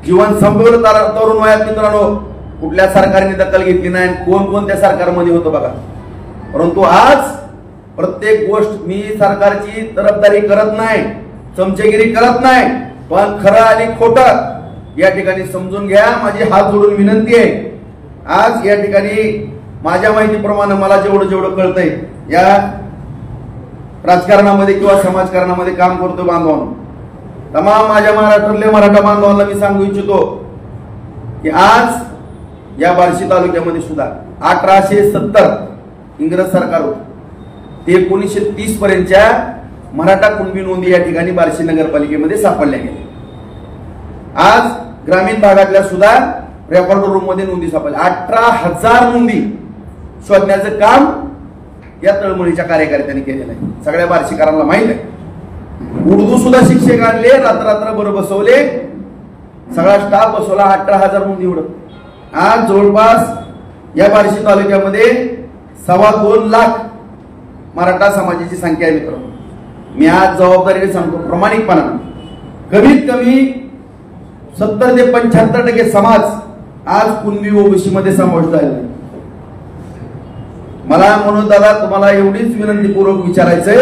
जीवन संपवलं तरुण वयात मित्रांनो. कुठल्या सरकारने दखल घेतली नाही, कोण कोण त्या सरकारमध्ये होतं बघा. परंतु आज प्रत्येक गोष्ट मी सरकारची तरफदारी करत नाही, चमचेगिरी करत नाही, पण खरं आणि खोटं या ठिकाणी समजून घ्या. माझी हात जोडून विनंती आहे. आज या ठिकाणी माझ्या माहितीप्रमाणे मला जेवढं कळतंय या राजकारणामध्ये किंवा समाजकारणामध्ये काम करतो बांधवांनो, तमाम माझ्या महाराष्ट्रातल्या मराठा बांधवांना मी सांगू इच्छितो की आज या बार्शी तालुक्यामध्ये सुद्धा 1870 इंग्रज सरकार होतं ते 1930 पर्यंतच्या मराठा कुणबी नोंदी या ठिकाणी बार्शी नगरपालिकेमध्ये सापडल्या गेल्या. आज ग्रामीण भागातल्या सुद्धा रेकॉर्ड रूम मध्ये नोंदी सापडल्या. 18,000 नोंदी शोधण्याचं काम या तळमळीच्या कार्यकर्त्यांनी केलेलं आहे. सगळ्या बार्शीकरांना माहित आहे. उर्दू सुद्धा शिक्षक आणले, रात्र बरं बसवले, सगळा स्टाफ बसवला. 18,000 नोंदी एवढं. आज जवळपास या बार्शी तालुक्यामध्ये 2.25 लाख मराठा समाजाची संख्या आहे मित्रांनो. मी आज जबाबदारीने सांगतो प्रामाणिकपणाने, कमीत कमी 70 ते 75% समाज आज कुणबी ओबीसी मध्ये समाविष्ट झालेला आहे. मला म्हणून दादा तुम्हाला एवढीच विनंतीपूर्वक विचारायचंय,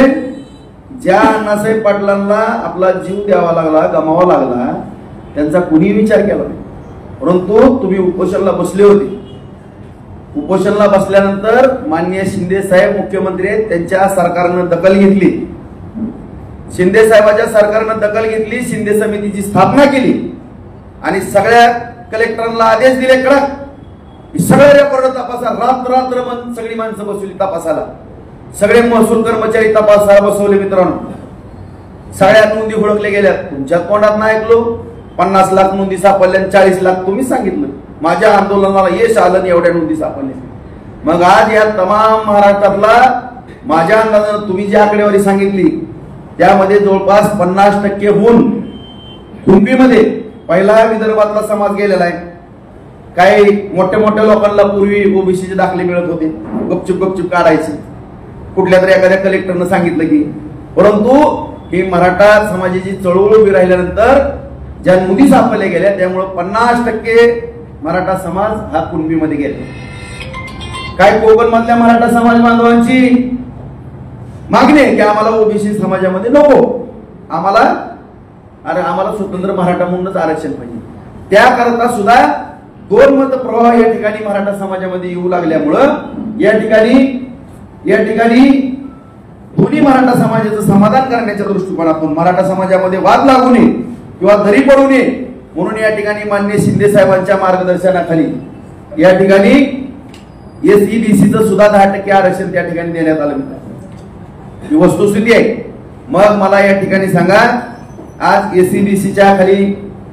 ज्या अण्णासाहेब पाटलांना आपला जीव द्यावा लागला, गमावा लागला, त्यांचा कुणी विचार केला नाही. परंतु तुम्ही उपोषणाला बसले होते. उपोषणाला बसल्यानंतर माननीय शिंदे साहेब मुख्यमंत्री आहेत, त्यांच्या सरकारनं दखल घेतली. शिंदे साहेबांच्या सरकारनं दखल घेतली, शिंदे समितीची स्थापना केली आणि सगळ्या कलेक्टरांना आदेश दिले कडक, सगळे रेकॉर्ड तपासा. रात्र सगळी माणसं बसवली तपासाला, सगळे महसूल कर्मचारी तपासाला बसवले. मित्रांनो, सगळ्या नोंदी हुडकले गेल्या. तुमच्या तोंडात नाही ऐकलो. 50 लाख नोंदी सापडल्या, 40 लाख तुम्ही सांगितलं. माझ्या आंदोलनाला यश आलं, एवढ्या नोंदी सापडल्या. मग आज या तमाम महाराष्ट्रातला माझ्या अंदाजानं तुम्ही जी आकडेवारी सांगितली त्यामध्ये जवळपास 50%हून कुणबीमध्ये पहिला विदर्भातला समाज गेलेला आहे. काही मोठ्या मोठ्या लोकांना पूर्वी ओबीसीचे दाखले मिळत होते, गपचूप काढायचे. कुठल्या तरी एखाद्या कलेक्टरनं सांगितलं की. परंतु ही मराठा समाजाची चळवळ उभी राहिल्यानंतर ज्या नोंदी सापडल्या गेल्या त्यामुळे 50% मराठा समाज हा कुणबीमध्ये गेला. काय कोकण मधल्या मराठा समाज बांधवांची मागणी आहे की आम्हाला ओबीसी समाजामध्ये नको, आम्हाला स्वतंत्र मराठा म्हणूनच आरक्षण पाहिजे. त्याकरता सुद्धा 2 मत प्रवाह या ठिकाणी मराठा समाजामध्ये येऊ लागल्यामुळं या ठिकाणी दोन्ही मराठा समाजाचं समाधान करण्याच्या दृष्टिकोनातून मराठा समाजामध्ये वाद लागू नये किंवा दरी पडू नये म्हणून या ठिकाणी माननीय शिंदे साहेबांच्या मार्गदर्शनाखाली या ठिकाणी एसईबीसीचं सुद्धा 10% आरक्षण त्या ठिकाणी देण्यात आलं. ही वस्तुस्थिती आहे. मग मला या ठिकाणी सांगा, आज एसईबीसीच्या खाली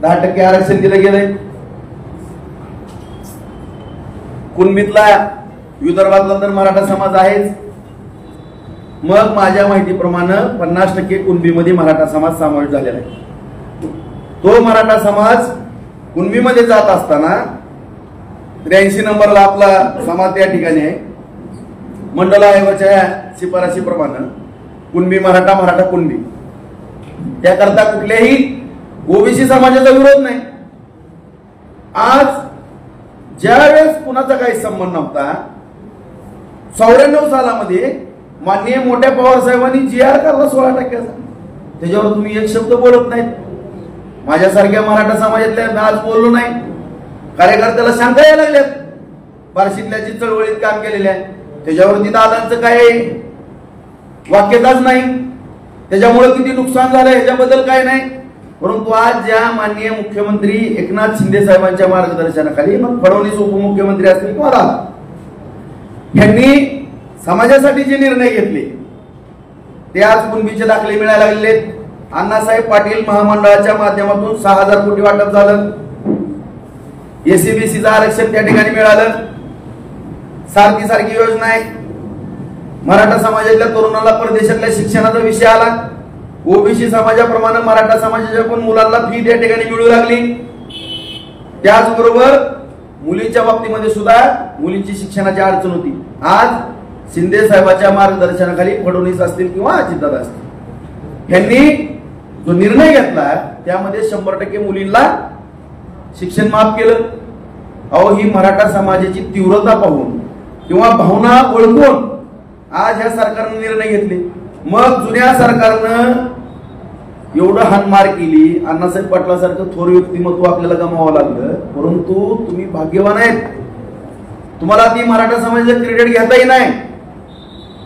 10% आरक्षण दिलं गेलंय. कुणबीतला विदर्भातला तर मराठा समाज आहेच. मग माझ्या माहितीप्रमाणे 50% कुणबीमध्ये मराठा समाज समावेश झालेला आहे. तो मराठा समाज कुणबीमध्ये जात असताना 83 नंबरला आपला समाज त्या ठिकाणी आहे. मंडल आयोगाच्या शिफारशीप्रमाणे कुणबी मराठा कुणबी, त्याकरता कुठल्याही ओबीसी समाजाचा विरोध नाही. आज ज्यावेळेस कुणाचा काही संबंध नव्हता, 94 सालामध्ये माननीय मोठ्या पवार साहेबांनी GR काढला 16%चा. त्याच्यावर तुम्ही एक शब्द बोलत नाहीत. माझ्यासारख्या मराठा समाजातल्या आज बोललो नाही. कार्यकर्त्याला शंका यायला लागल्यात. बार्शीतल्या चळवळीत काम केलेल्या आहे त्याच्यावरती दादांचं काय वाक्यताच नाही. त्याच्यामुळे किती नुकसान झालं ह्याच्याबद्दल काय नाही. परंतु आज ज्या माननीय मुख्यमंत्री एकनाथ शिंदे साहेबांच्या मार्गदर्शनाखाली, मग फडणवीस उपमुख्यमंत्री असतील किंवा दादा, यांनी समाजासाठी जे निर्णय घेतले ते आज कुणबीचे दाखले मिळायला लागले. अण्णासाहेब पाटील महामंडळाच्या माध्यमातून 6000 कोटी वाटप झालं. एसईबीसीचं आरक्षण त्या ठिकाणी मिळालं. सारखी योजना आहे. मराठा समाजातल्या तरुणाला परदेशातल्या शिक्षणाचा विषय आला. ओबीसी समाजाप्रमाणे मराठा समाजाच्या पण मुलांना फी त्या ठिकाणी मिळू लागली. त्याचबरोबर मुलींच्या बाबतीमध्ये सुद्धा मुलींची शिक्षणाची अडचण होती. आज शिंदे साहेबांच्या मार्गदर्शनाखाली फडणवीस असतील किंवा अजितदादा असतील, यांनी जो निर्णय घेतला त्यामध्ये 100% मुलींना शिक्षण माफ केलं. अहो, ही मराठा समाजाची तीव्रता पाहून किंवा भावना ओळखून आज ह्या सरकारने निर्णय घेतले. मग जुन्या सरकारनं एवढं हाणमार केली, अण्णासाहेब पाटलासारखं थोर व्यक्तिमत्व आपल्याला गमावं लागलं. परंतु तुम्ही भाग्यवान आहेत, तुम्हाला ती मराठा समाजाचं क्रेडिट घेताही नाही.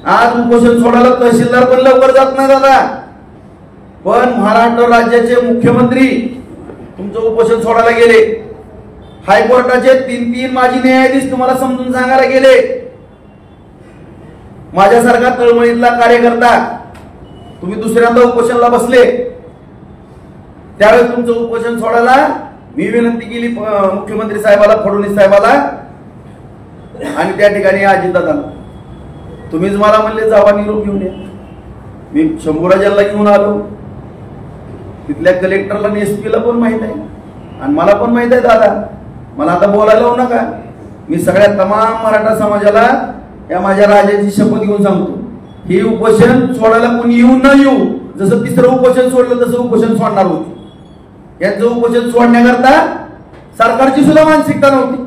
आज उपोषण सोडायला तहसीलदार पण लवकर जात नाही दादा, पण महाराष्ट्र राज्याचे मुख्यमंत्री तुमचं उपोषण सोडायला गेले. हायकोर्टाचे 3 माजी न्यायाधीश तुम्हाला समजून सांगायला गेले. माझ्यासारखा तळमळीतला कार्यकर्ता तुम्ही दुसऱ्यांदा उपोषणाला बसले, त्यावेळेस तुमचं उपोषण सोडायला मी विनंती केली मुख्यमंत्री साहेबाला, फडणवीस साहेबाला आणि त्या ठिकाणी अजितदादांना. तुम्हीच मला म्हणले जावा निरोप घेऊन या. मी शंभूराजांना घेऊन आलो. तिथल्या कलेक्टरला आणि एसपीला पण माहित आहे आणि मला पण माहित आहे दादा. मला आता बोलायला लावू नका. मी सगळ्या तमाम मराठा समाजाला या माझ्या राजाची शपथ घेऊन सांगतो, हे उपोषण सोडायला कोणी येऊ न येऊ, जसं तिसरं उपोषण सोडलं तसं उपोषण सोडणार होते. यांचं उपोषण सोडण्याकरता सरकारची सुद्धा मानसिकता नव्हती.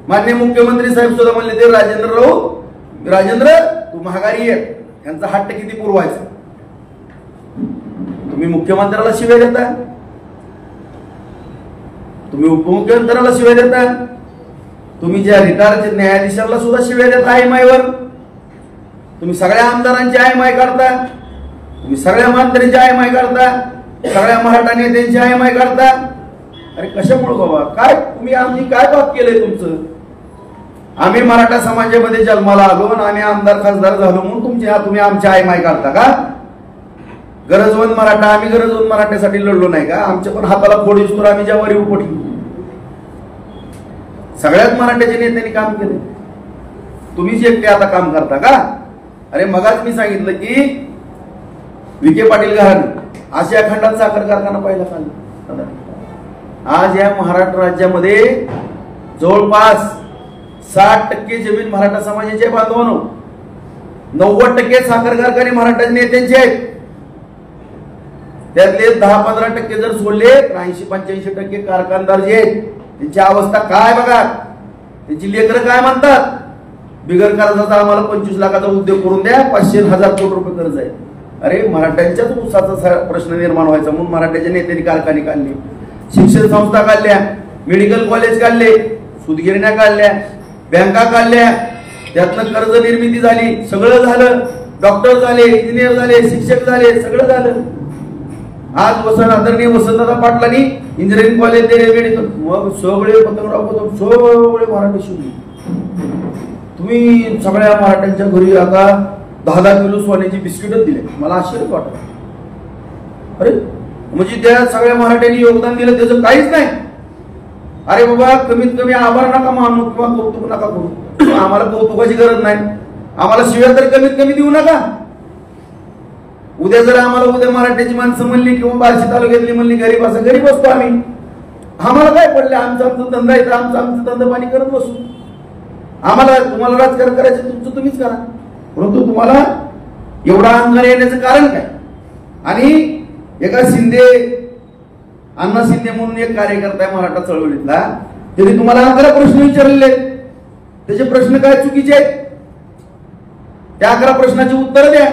माननीय मुख्यमंत्री साहेब सुद्धा म्हणले ते राजेंद्र राऊत राजेंद्र तू महागारी आहे, त्यांचा हट्ट किती पुरवायचा? तुम्ही मुख्यमंत्र्याला शिव्या देता, तुम्ही उपमुख्यमंत्र्याला शिव्या देता, तुम्ही ज्या रिटायरच्या न्यायाधीशाला सुद्धा शिव्या देता आयमाईवर, तुम्ही सगळ्या आमदारांची आयमाई काढता, तुम्ही सगळ्या मंत्र्यांची आयमाई काढता, सगळ्या मराठा नेत्यांची आयमाई काढता. अरे कशामुळे बाबा? काय तुम्ही आम्ही काय पाप केलंय तुमचं? आम्ही मराठा समाजामध्ये जन्माला आलो आणि आम्ही आमदार खासदार झालो म्हणून तुम्ही आमची आयमाई काढता का? गरजवंत मराठा, आम्ही गरजवंत मराठ्यासाठी लढलो नाही का? आमच्या पण हाताला फोड दिसतो, आम्ही ज्यावर उपटलो. सगळ्याच मराठ्याच्या नेत्यांनी काम केले, तुम्हीच एकटे आता काम करता का? अरे मगाच मी सांगितलं की विखे पाटील घराणे आशिया खंडात साखर कारखाना पहिला चालला. आज या महाराष्ट्र राज्यामध्ये जवळपास 60% जमीन मराठा समाजाचे बांधवांनो, 90% साखर कारखाने मराठा नेत्यांचे आहेत. त्यातले 10-15% जर सोडले तर 80-85% कारखानदार जे आहेत त्यांची अवस्था काय बघा. त्यांची लेकरं काय म्हणतात? बिगर कर्जाचा आम्हाला 25 लाखाचा उद्योग करून द्या, 500-1000 कोटी रुपये कर्ज आहे. अरे मराठ्यांच्याच ऊसाचा प्रश्न निर्माण व्हायचा म्हणून मराठ्याच्या नेत्यांनी कारखाने काढले, शिक्षण संस्था काढल्या, मेडिकल कॉलेज काढले, सूतगिरण्या काढल्या, बँका काढल्या, त्यातनं कर्ज निर्मिती झाली, सगळं झालं. डॉक्टर झाले, इंजिनियर झाले, शिक्षक झाले, सगळं झालं. आज आदरणीय वसंतदादा पाटलांनी इंजिनिअरिंग कॉलेज दिले, मेडिकल, मग सगळे पतंगराव सगळे मराठी शिकले. तुम्ही सगळ्या मराठ्यांच्या घरी आता 10-10 किलो सोन्याची बिस्किटच दिले. मला आश्चर्यच वाटत. अरे म्हणजे त्या सगळ्या मराठ्यांनी योगदान दिलं त्याचं काहीच नाही. अरे बाबा कमीत कमी आभार नका मानू किंवा कौतुक नका करू. आम्हाला कौतुकाची गरज नाही, आम्हाला शिव्या तर कमीत कमी देऊ नका. उद्या जर आम्हाला मराठ्याची माणसं म्हणली किंवा बार्शी तालुक्यातली म्हणली गरीब असं, गरीब असतो आम्ही. आम्हाला काय पडले? आमचा धंदा आहे, आमचं धंदा पाणी करत बसू. आम्हाला तुम्हाला राजकारण करायचं तुमचं तुम्हीच करा, परंतु तुम्हाला एवढा अहंकार येण्याचं कारण काय? आणि एका अण्णा शिंदे म्हणून एक कार्यकर्ता आहे मराठा चळवळीतला, त्यांनी तुम्हाला 11 प्रश्न विचारलेले. त्याचे प्रश्न काय चुकीचे आहेत? त्या 11 प्रश्नाची उत्तर द्या.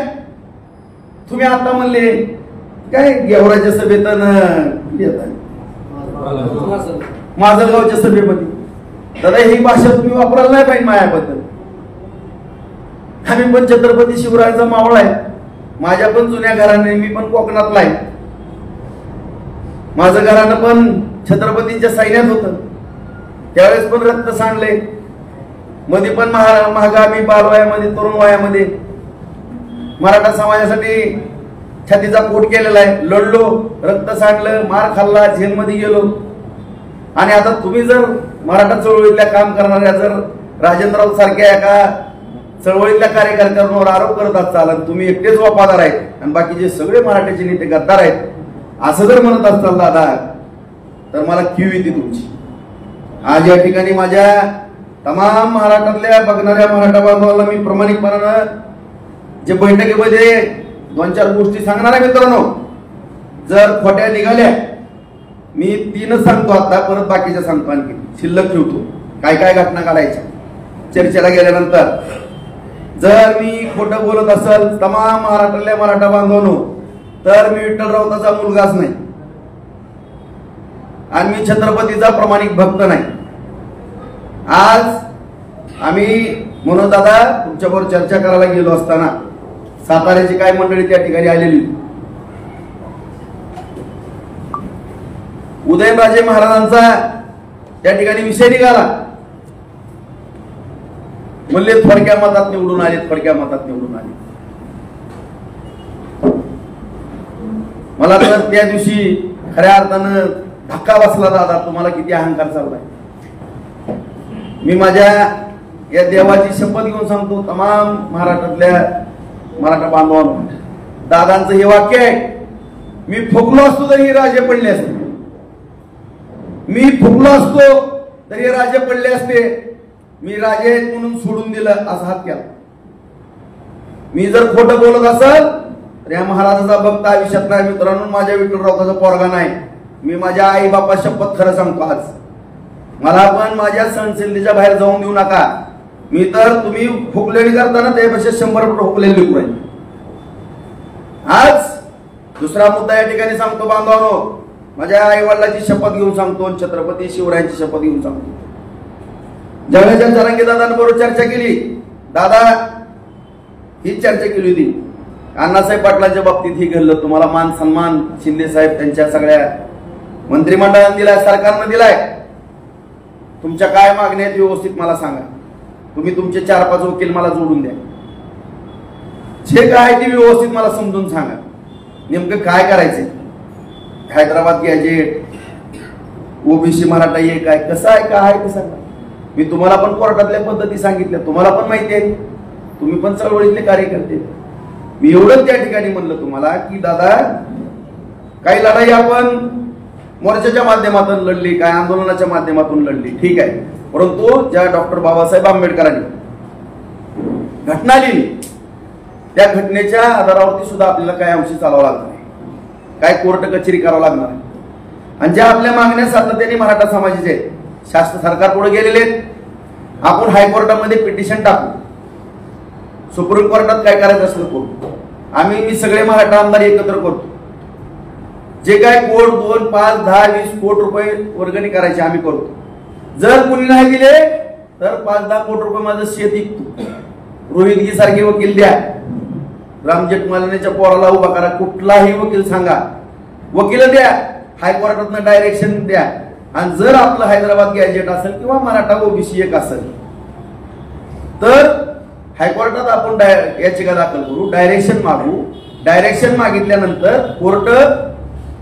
तुम्ही आता म्हणले काय गेवराच्या सभेत माजलगावच्या सभेमध्ये, दादा ही भाषा तुम्ही वापरायला नाही पाहिजे माझ्याबद्दल. आम्ही पण छत्रपती शिवरायांचा मावळा आहे, माझ्या पण जुन्या घराने, मी पण कोकणातला आहे. माझं घरानं पण छत्रपतींच्या सैन्यात होतं, त्यावेळेस पण रक्त सांडले. मध्ये पण महागा मी बालवयामध्ये तरुण वयामध्ये मराठा समाजासाठी छातीचा पोट केलेला आहे, लढलो, रक्त सांडलं, मार खाल्ला, जेलमध्ये गेलो. आणि आता तुम्ही जर मराठा चळवळीतल्या काम करणाऱ्या जर राजेंद्रराव सारख्या एका चळवळीतल्या कार्यकर्त्यांवर आरोप करत असाल आणि तुम्ही एकटेच वफादार आहेत आणि बाकीचे सगळे मराठ्याचे नेते गद्दार आहेत असं जर म्हणत असताल दादा, तर मला कीव येते तुमची. आज या ठिकाणी माझ्या तमाम महाराष्ट्रातल्या बघणाऱ्या मराठा बांधवांना मी प्रामाणिकपणानं जे बैठकीमध्ये 2-4 गोष्टी सांगणार आहे मित्रांनो. जर खोट्या निघाल्या, मी 3च सांगतो आता, परत बाकीच्या सांगतो, आणखी शिल्लक ठेवतो. काय काय घटना काढायच्या चर्चेला गेल्यानंतर. जर मी खोटं बोलत असेल तमाम महाराष्ट्रातल्या मराठा बांधवांनो, तर मी विठ्ठल राऊताचा मुलगाच नाही आणि मी छत्रपतीचा प्रामाणिक भक्त नाही. आज आम्ही मनोज दादा तुमच्याबरोबर चर्चा करायला गेलो असताना साताऱ्याची काय मंडळी त्या ठिकाणी आलेली, उदयनराजे महाराजांचा त्या ठिकाणी विषय निघाला. म्हणले थोडक्या मतात निवडून आले, थोडक्या मतात निवडून आले. मला तर त्या दिवशी खऱ्या अर्थानं धक्का बसला. दादा तुम्हाला किती अहंकार चाललाय. मी माझ्या या देवाची शपथ घेऊन सांगतो तमाम महाराष्ट्रातल्या मराठा बांधवांना, दादांचं हे वाक्य आहे, मी फुकलो असतो तरी हे राजे पडले असते, मी फुकलो असतो तरी हे राजे पडले असते, मी राजे म्हणून सोडून दिलं असा हात केला. मी जर खोटं बोलत असेल तर या महाराजाचा भक्त आयुष्यात नाही मित्रांनो, माझ्या विठ्ठलरावचा पोरगा नाही. मी माझ्या आई बापा शपथ खरं सांगतो. आज मला पण माझ्या सहनशीलतेच्या बाहेर जाऊन देऊ नका. मी तर तुम्ही हुकलेली करताना त्यापेक्षा 100 हुकलेली लिहू राहील. आज दुसरा मुद्दा या ठिकाणी सांगतो बांधवांनो, माझ्या आई वडिलांची शपथ घेऊन सांगतो, छत्रपती शिवरायांची शपथ घेऊन सांगतो. ज्यावेळेस जरांगे दादांबरोबर चर्चा केली, दादा ही चर्चा केली होती, अण्णासाहेब पाटलांच्या बाबतीत ही घडलं, तुम्हाला मान सन्मान शिंदे साहेब त्यांच्या सगळ्या मंत्रिमंडळाने दिलाय, सरकारने दिलाय, तुमच्या काय मागण्या आहेत व्यवस्थित मला सांगा, तुम्ही तुमचे 4-5 वकील मला जोडून द्या, जे काय ते व्यवस्थित मला समजून सांगा, नेमकं काय करायचंय, हैदराबाद गॅजेट, ओबीसी मराठा हे काय कसं आहे काय आहे ते सांगा. मी तुम्हाला पण कोर्टातल्या पद्धती सांगितल्या, तुम्हाला पण माहिती आहे, तुम्ही पण चळवळीतले कार्यकर्ते. मी एवढंच त्या ठिकाणी म्हणलं तुम्हाला की दादा काही लढाई आपण मोर्चाच्या माध्यमातून लढली, काय आंदोलनाच्या माध्यमातून लढली, ठीक आहे, परंतु ज्या डॉक्टर बाबासाहेब आंबेडकरांनी घटना लिहिली त्या घटनेच्या आधारावरती सुद्धा आपल्याला काय अंशी चालावं लागणार आहे, काय कोर्ट कचेरी करावं लागणार आहे. आणि ज्या आपल्या मागण्या सातत्याने मराठा समाजाचे आहेत, शास्त्र सरकार पुढे गेलेले आहेत, आपण हायकोर्टामध्ये पिटिशन टाकू, सुप्रीम कोर्टात काय करायचं असलं करू, मी सगळे मराठा आमदार एकत्र करतो, जे काय कोट 2, 5, 10, 20 कोटी रुपये वर्गणी करायचे आम्ही करतो. जर कुणी नाही दिले तर 5-10 कोटी रुपये माझं शेत विकतो, रोहितगी सारखे वकील द्या, राम जेठमलानीच्या पोराला उभा करा, कुठलाही वकील सांगा, वकील द्या, हायकोर्टातनं डायरेक्शन द्या. आणि जर आपलं हैदराबाद गॅजेट असेल किंवा मराठा ओबीसी एक असेल तर हायकोर्टात आपण याचिका दाखल करू, डायरेक्शन मागू, डायरेक्शन मागितल्यानंतर कोर्ट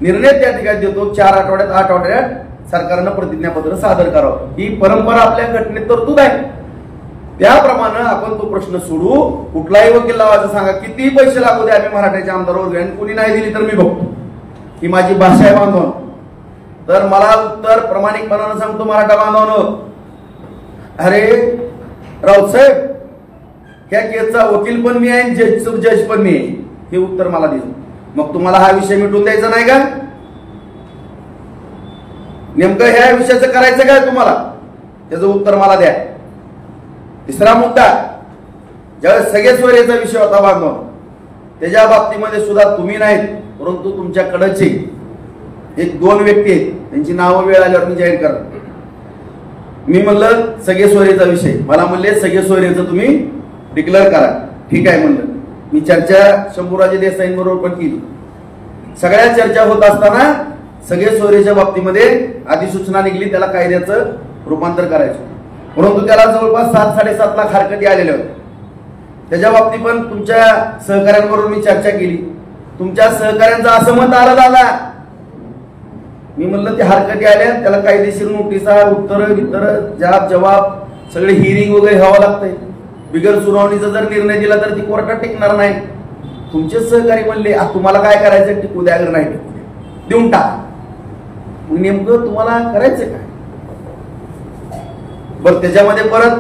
निर्णय त्या ठिकाणी देतो, 4 आठवड्यात 8 आठवड्यात सरकारनं प्रतिज्ञापत्र सादर करावं. ही परंपरा आपल्या घटनेत तरतूद आहे, त्याप्रमाणे आपण तो प्रश्न सोडू. कुठलाही वकील लावायचा सांगा, किती पैसे लागू दे, आम्ही मराठ्याचे आमदार वगैरे, कुणी नाही दिली तर मी बघतो, ही माझी भाषा आहे बांधवांनो. तर मला उत्तर प्रामाणिकपणानं सांगतो मराठा बांधवांनो, अरे राऊतसाहेब ह्या केसचा वकील पण मी आहे, जज पण मी आहे, हे उत्तर मला दिलं. मग तुम्हाला हा विषय मिटवून द्यायचा नाही का? नेमकं ह्या विषयाचं करायचं काय तुम्हाला, त्याचं उत्तर मला द्या. तिसरा मुद्दा, ज्यावेळेस सगळे सोयरेचा विषय होता बांधव, त्याच्या बाबतीमध्ये सुद्धा तुम्ही नाहीत, परंतु तुमच्याकडचे 1-2 व्यक्ती आहेत, त्यांची नावं वेळ आल्यावर मी जाहीर करा. मी म्हणलं सगळे सोयरेचा विषय, मला म्हणले सगळे सोयरेचं तुम्ही डिक्लेअर करा, ठीक आहे म्हणलं. मी चर्चा शंभूराजे देसाईंबरोबर पण केली. सगळ्या चर्चा होत असताना सगळे सोयरेच्या बाबतीमध्ये अधिसूचना निघली, त्याला कायद्याचं रूपांतर करायचं, परंतु त्याला जवळपास 7-7.5 लाख हरकती आलेल्या होत्या. त्याच्या बाबतीत पण तुमच्या सहकाऱ्यांबरोबर मी चर्चा केली. तुमच्या सहकाऱ्यांचं असं मत आलं दादा, मी म्हणलं ते हरकती आल्या, त्याला कायदेशीर नोटिसा, उत्तर जवाब सगळे हिअरिंग वगैरे व्हावं लागतंय. बिगर सुनावणीचा जर निर्णय दिला तर ती कोर्टात टिकणार नाही. तुमचे सहकारी म्हणले तुम्हाला काय करायचं, टिकू द्या, अगर नाही देऊन टाका. मग नेमकं तुम्हाला करायचं काय? बरं, त्याच्यामध्ये परत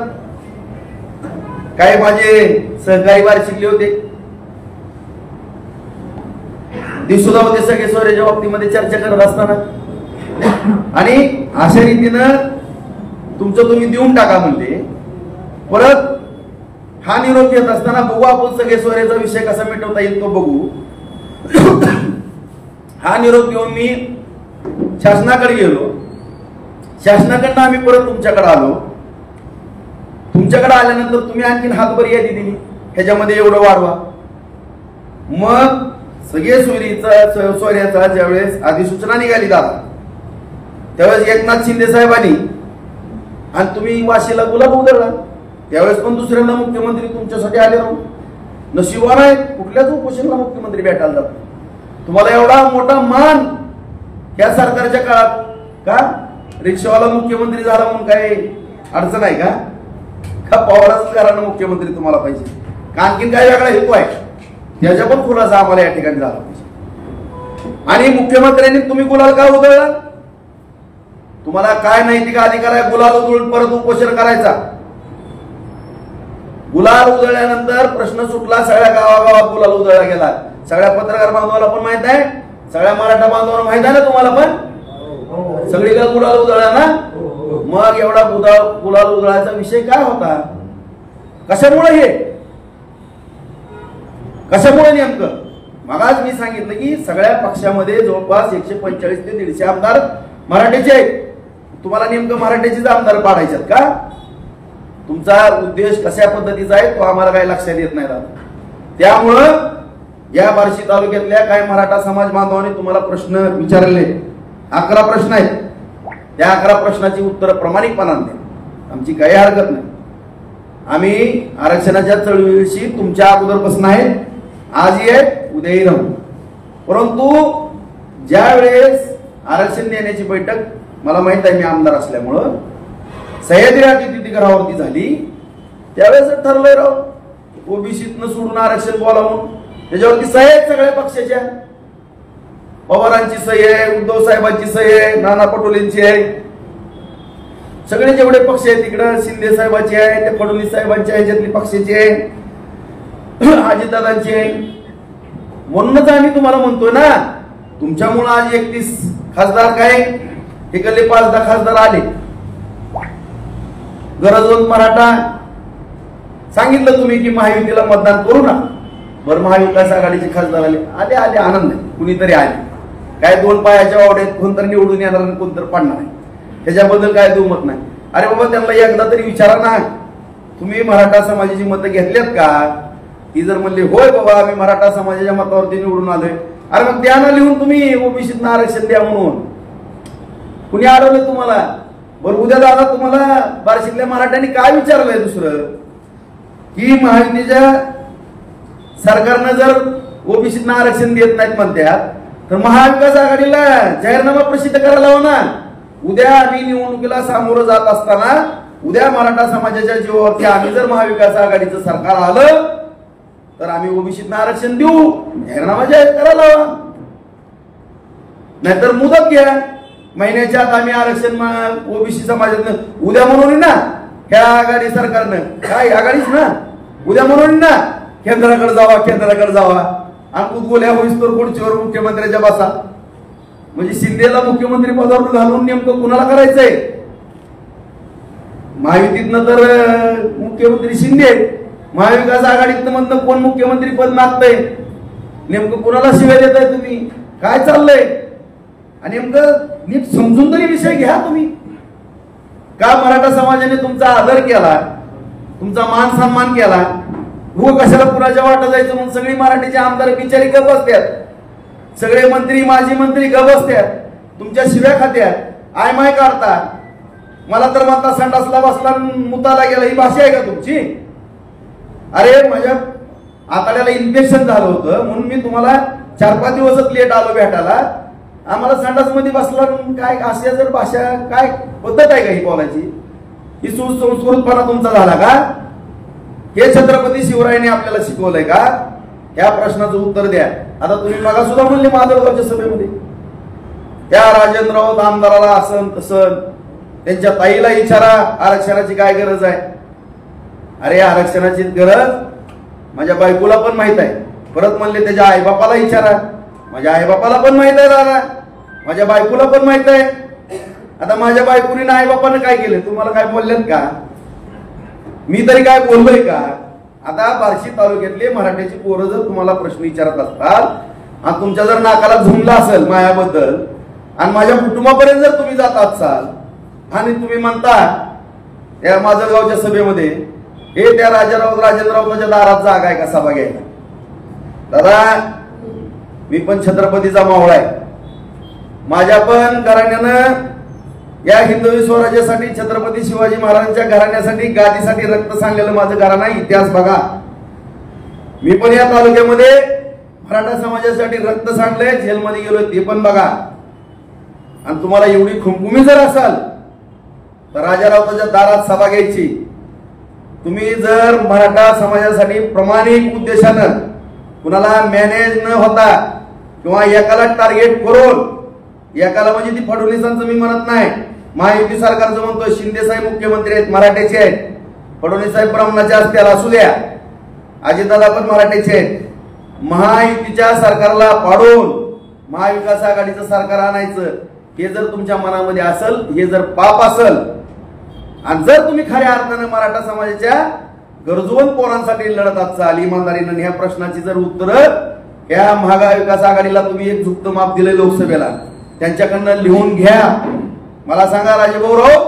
काय माझे सहकारी बाहेर शिकले होते, दिवसुद्धा होते सगळे सोयरेच्या बाबतीमध्ये चर्चा करत असताना, आणि अशा रीतीनं तुमचं तुम्ही देऊन टाका म्हणले. परत हा निरोप येत असताना बघू आपण सगळे सोयरेचा विषय कसा मिटवता येईल तो बघू. हा निरोप घेऊन मी शासनाकडे गेलो, शासनाकडनं आम्ही परत तुमच्याकडे आलो. तुमच्याकडे आल्यानंतर तुम्ही आणखीन हातभर यादी दिली, ह्याच्यामध्ये एवढं वाढवा. मग सगळे सोयऱ्याचा ज्यावेळेस अधिसूचना निघाली दादा, त्यावेळेस एकनाथ शिंदे साहेबांनी आणि तुम्ही वाशीला गुलाब उधळला, त्यावेळेस पण दुसऱ्यांदा मुख्यमंत्री तुमच्यासाठी आले राहून. नशिबान आहे, कुठल्याच उपोषणाला मुख्यमंत्री भेटायला जातो. तुम्हाला एवढा मोठा मान या सरकारच्या काळात का? रिक्षावाला मुख्यमंत्री झाला म्हणून काही अडचण आहे का? पवारच घरानं मुख्यमंत्री तुम्हाला पाहिजे का आणखीन काय वेगळा हेतू आहे? त्याच्या पण खुलासा आम्हाला या ठिकाणी झाला पाहिजे. आणि मुख्यमंत्र्यांनी तुम्ही गुलाल का उधळला? तुम्हाला काय नैतिक अधिकार आहे गुलाल उधळून परत उपोषण करायचा? गुलाल उधळल्यानंतर प्रश्न सुटला, सगळ्या गावागावात गुलाल उधळला गेला. सगळ्या पत्रकार बांधवाला पण माहित आहे, सगळ्या मराठा बांधवांना माहित आहे ना तुम्हाला पण, सगळीकडे गुलाल उधळला ना. मग एवढा गुलाल उधळायचा विषय काय होता? कशामुळे हे कशामुळे नेमकं? मगाच मी सांगितलं की सगळ्या पक्षामध्ये जवळपास 145 ते 150 आमदार मराठीचे आहेत. तुम्हाला नेमकं मराठीचेच आमदार पाडायचे का? तुमचा उद्देश कशा पद्धतीचा आहे तो आम्हाला काही लक्षात येत नाही. त्यामुळं या बार्शी तालुक्यातल्या काही मराठा समाज बांधवांनी तुम्हाला प्रश्न विचारले. 11 प्रश्न आहेत. त्या 11 प्रश्नाची उत्तरं प्रामाणिकपणाने द्या. आमची काही हरकत नाही. आम्ही आरक्षणाच्या चळवळीशी तुमच्या अगोदरपासून आहे. आजही आहे, उद्याही राहू. परंतु ज्या वेळेस आरक्षण देण्याची बैठक मला माहित आहे, मी आमदार असल्यामुळं सह्याद्री तिथीकरावरती झाली, त्यावेळेस ठरलंय राव ओबीसीतनं सोडून आरक्षण बोलावून. त्याच्यावरती सह्या आहेत सगळ्या पक्षाच्या. पवारांची सही आहे, उद्धव साहेबांची सही आहे, नाना पटोलेंची आहे. सगळे जेवढे पक्ष आहेत तिकडं शिंदे साहेबांची आहे, ते फडणवीस साहेबांची आहे, ह्याच्यातली पक्षाची आहे, अजितदादांची आहे. म्हणूनच आम्ही तुम्हाला म्हणतोय ना, तुमच्यामुळे आज 31 खासदार काय इकडले 5-10 खासदार आले. गरजवंत मराठा सांगितलं तुम्ही की महायुतीला मतदान करू ना. बरं, महाविकास आघाडीचे खासदार आले आले आले आनंद आहे. कुणीतरी आले, काय 2 पायाच्या वावड्यात कोणतरी निवडून येणार आणि कोणतरी पडणार आहे, त्याच्याबद्दल काय दुमत नाही. अरे बाबा, त्यांना एकदा तरी विचारा ना, तुम्ही मराठा समाजाची मतं घेतल्यात का? ती जर म्हणली होय बाबा आम्ही मराठा समाजाच्या मतावरती निवडून आलोय, अरे मग द्या ना लिहून तुम्ही ओबीसीतनं आरक्षण द्या म्हणून. कुणी अडवलं तुम्हाला? बरं, उद्या दादा तुम्हाला बार्शीतल्या मराठ्यांनी काय विचारलंय दुसरं की महायुतीच्या सरकारनं जर ओबीसीतनं आरक्षण देत नाहीत म्हणतात, तर महाविकास आघाडीला जाहीरनामा प्रसिद्ध करायला हवा ना. उद्या आम्ही निवडणुकीला सामोरं जात असताना उद्या मराठा समाजाच्या जीवावरती आम्ही जर महाविकास आघाडीचं सरकार आलं तर आम्ही ओबीसीतनं आरक्षण देऊ, जाहीरनामा जाहीर करायला हवा. नाहीतर मुदत घ्या, महिन्याच्या आत आम्ही आरक्षण ओबीसी समाजातनं उद्या म्हणून ना. ह्या आघाडी सरकारनं काय आघाडीच ना, उद्या म्हणून ना केंद्राकडे जावा, केंद्राकडे जावा आणि गोल्या होईस्तोर खुर्चीवर मुख्यमंत्र्याच्या बसा. म्हणजे शिंदेला मुख्यमंत्री पदावर घालून नेमकं कुणाला करायचंय? महायुतीतनं तर मुख्यमंत्री शिंदे, महाविकास आघाडीतनं म्हणतं कोण मुख्यमंत्री पद मागतंय? नेमकं कुणाला शिवाय देताय तुम्ही? काय चाललंय? आणि नेमकं नीट समजून तरी विषय घ्या तुम्ही. का मराठा समाजाने तुमचा आदर केला, तुमचा मान सन्मान केला, हो कशाला कुणाच्या वाटा जायचं म्हणून सगळी मराठीचे आमदार बिचारी गप बसतात, सगळे मंत्री माजी मंत्री गप बसतात, तुमच्या शिव्या खात्यात आय माय काढता. मला तर म्हणता संडासला बसला मुताला गेला, ही भाषा आहे का तुमची? अरे माझ्या आतड्याला इन्फेक्शन झालं होतं म्हणून मी तुम्हाला 4-5 दिवसच लेट आलो भेटायला. आम्हाला संडास मध्ये बसला काय? अशा जर भाषा काय पद्धत आहे का ही बोलायची? ही सुसंस्कृतपणा तुमचा झाला का? हे छत्रपती शिवरायांनी आपल्याला शिकवलंय का? या प्रश्नाचं उत्तर द्या. आता तुम्ही मगा सुद्धा म्हणले माधवगावच्या सभेमध्ये त्या राजेंद्र राऊत आमदाराला असं तसं, त्यांच्या ताईला विचारा आरक्षणाची काय गरज आहे. अरे आरक्षणाची गरज माझ्या बायकोला पण माहित आहे. परत म्हणले त्याच्या आईबापाला विचारा, माझ्या आईबापाला पण माहित आहे दादा, माझ्या बायकोला पण माहित आहे. आता माझ्या बायकोनी ना आईबापानं काय केलं तुम्हाला काय बोललेत का? मी तरी काय बोललोय का? आता बार्शी तालुक्यातले मराठ्याची पोरं जर तुम्हाला प्रश्न विचारत असतात आणि तुमच्या जर नाकाला झुमला असेल मायाबद्दल आणि माझ्या कुटुंबापर्यंत जर तुम्ही जात असाल आणि तुम्ही म्हणता त्या माजलगावच्या सभेमध्ये हे त्या राजेंद्र राऊताच्या दारात जागा आहे का सभा घ्यायला? दादा मी पण छत्रपतीचा मावळा आहे. माझ्या पण घराण्यानं या हिंदवी स्वराज्यासाठी छत्रपती शिवाजी महाराजांच्या घराण्यासाठी गादीसाठी रक्त सांडलेलं माझं घराणं आहे. इतिहास बघा. मी पण या तालुक्यामध्ये मराठा समाजासाठी रक्त सांडलंय, जेलमध्ये गेलोय ते पण बघा. आणि तुम्हाला एवढी खुमखुमी जर असाल तर राजा राऊताच्या दारात सभा घ्यायची. तुम्ही जर मराठा समाजासाठी प्रामाणिक उद्देशानं कुणाला मॅनेज न होता किंवा एकाला टार्गेट करून, एकाला म्हणजे ती फडणवीसांचं मी म्हणत नाही, महायुती सरकारचं म्हणतो, शिंदे साहेब मुख्यमंत्री आहेत मराठ्याचे आहेत, फडणवीस साहेब ब्राह्मणाचे असतील असू द्या, अजितदादा पण मराठ्याचे आहेत. महायुतीच्या सरकारला पाडून महाविकास आघाडीचं सरकार आणायचं हे जर तुमच्या मनामध्ये असेल, हे जर पाप असेल आणि जर तुम्ही खऱ्या अर्थानं मराठा समाजाच्या गरजवंत पोरांसाठी लढत आज चाल इमानदारीनं. ह्या प्रश्नाची जर उत्तर या महाविकास आघाडीला तुम्ही एक झुकतं माप दिलंय लोकसभेला, त्यांच्याकडनं लिहून घ्या. मला सांगा राजभाऊराव,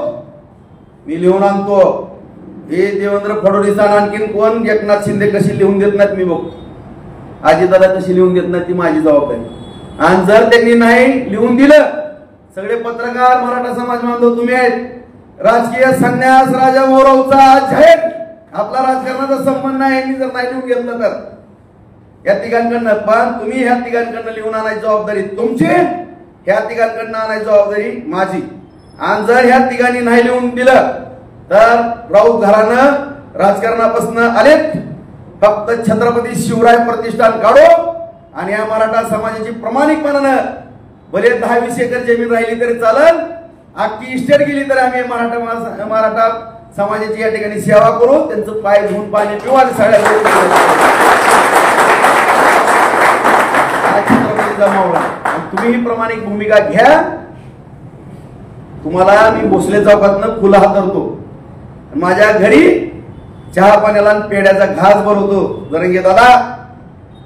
मी लिहून आणतो. हे देवेंद्र फडणवीस आणि आणखीन कोण एकनाथ शिंदे कशी लिहून देत नाहीत मी बघतो. अजितदादा कशी लिहून देत नाहीत ती माझी जबाबदारी. आणि जर त्यांनी नाही लिहून दिलं, सगळे पत्रकार मराठा समाज बांधव तुम्ही आहेत, राजकीय संन्यास राजाभाऊरावचा जाहीर आपला राजकारणाचा संबंध नाही. यांनी जर नाही लिहून घेतलं तर या तिघांकडनं, पण तुम्ही ह्या तिघांकडनं लिहून आणायची जबाबदारी तुमची, ह्या तिघांकडनं आणायची जबाबदारी माझी. आणि जर ह्या तिघांनी नाही लिहून दिलं तर राऊत घरानं राजकारणापासून आलेत. फक्त छत्रपती शिवराय प्रतिष्ठान काढो आणि या मराठा समाजाची प्रामाणिकपणानं भले 10-20 एकर जमीन राहिली तरी चालेल, अख्खी इस्टेट गेली तरी आम्ही मराठा समाजाची या ठिकाणी सेवा करू. त्यांचं पाय धुवून पाणी पिऊ आणि सगळ्या छत्रपतीचा मावळा. तुम्ही ही प्रामाणिक भूमिका घ्या. तुम्हाला मी भोसले चौकातनं फुलं हातरतो, माझ्या घरी चहा पाण्याला पेड्याचा घास भरवतो. जरंगे दादा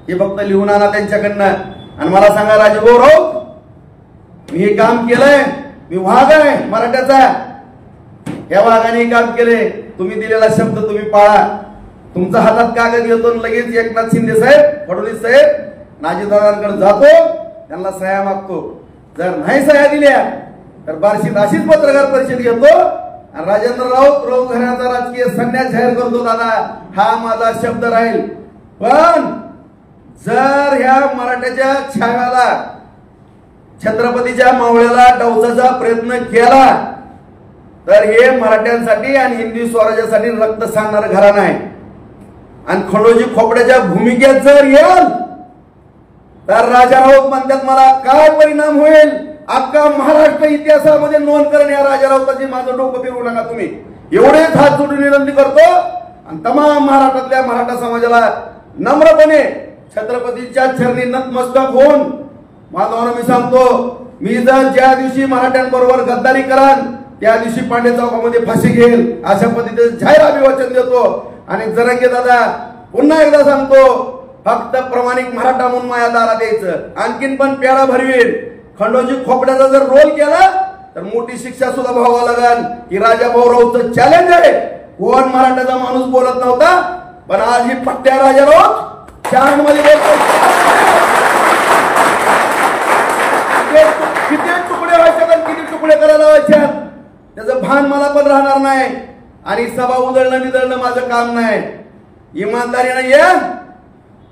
हे फक्त लिहून आणा त्यांच्याकडनं. आणि मला सांगा राजभाऊराव, मी हे काम केलंय, मी वाघ आहे मराठ्याचा, या वाघाने काम केले. तुम्ही दिलेला शब्द तुम्ही पाळा. तुमचा हातात कागद घेतो लगेच एकनाथ शिंदे साहेब, फडणवीस साहेब, अजितदादांकडे जातो, त्यांना सह्या मागतो. जर नाही सह्या दिल्या तर बार्शीत अशीच पत्रकार परिषद घेतो आणि राजेंद्र राऊत घराण्याचा राजकीय संन्यास जाहीर करतो. दादा हा माझा शब्द राहील. पण जर ह्या मराठ्याच्या छाव्याला, छत्रपतीच्या मावळ्याला डावचाचा प्रयत्न केला तर हे मराठ्यांसाठी आणि हिंदवी स्वराज्यासाठी रक्त सांगणार घराणं आहे. आणि खंडोजी खोपड्याच्या भूमिकेत जर येईल तर राजा राऊत म्हणतात मला काय परिणाम होईल, अख्खा महाराष्ट्र इतिहासामध्ये नोंद करेन या राजा राऊताची. माझं डोकं फिरवू नका तुम्ही. एवढेच हात जोडून विनंती करतो आणि तमाम महाराष्ट्रातल्या मराठा समाजाला नम्रपणे छत्रपतीच्या चरणी नतमस्तक होऊन माधवांना मी सांगतो, मी जर ज्या दिवशी मराठ्यांबरोबर गद्दारी कराल त्या दिवशी पांडे चौकामध्ये फाशी घेईल अशा पद्धतीने जाहीर अभिवाचन देतो. आणि जरंगे दादा पुन्हा एकदा सांगतो, फक्त प्रामाणिक मराठा म्हणून माया दारा द्यायचं. आणखीन पण पेढा भरवील. खंडोजी खोपड्याचा जर रोल केला तर मोठी शिक्षा सुद्धा भोगावं लागेल. ही राजाभाऊरावचं चॅलेंज आहे. कोण मराठाचा माणूस बोलत नव्हता, पण आज ही पट्ट्या राजाराव चार मध्ये बोलतो. किती तुकडे व्हायचे आणि किती तुकडे करायला व्हायचे त्याचं भान मला पण राहणार नाही. आणि सभा उधळणं बिधळणं माझं काम नाही. इमानदारीनं ये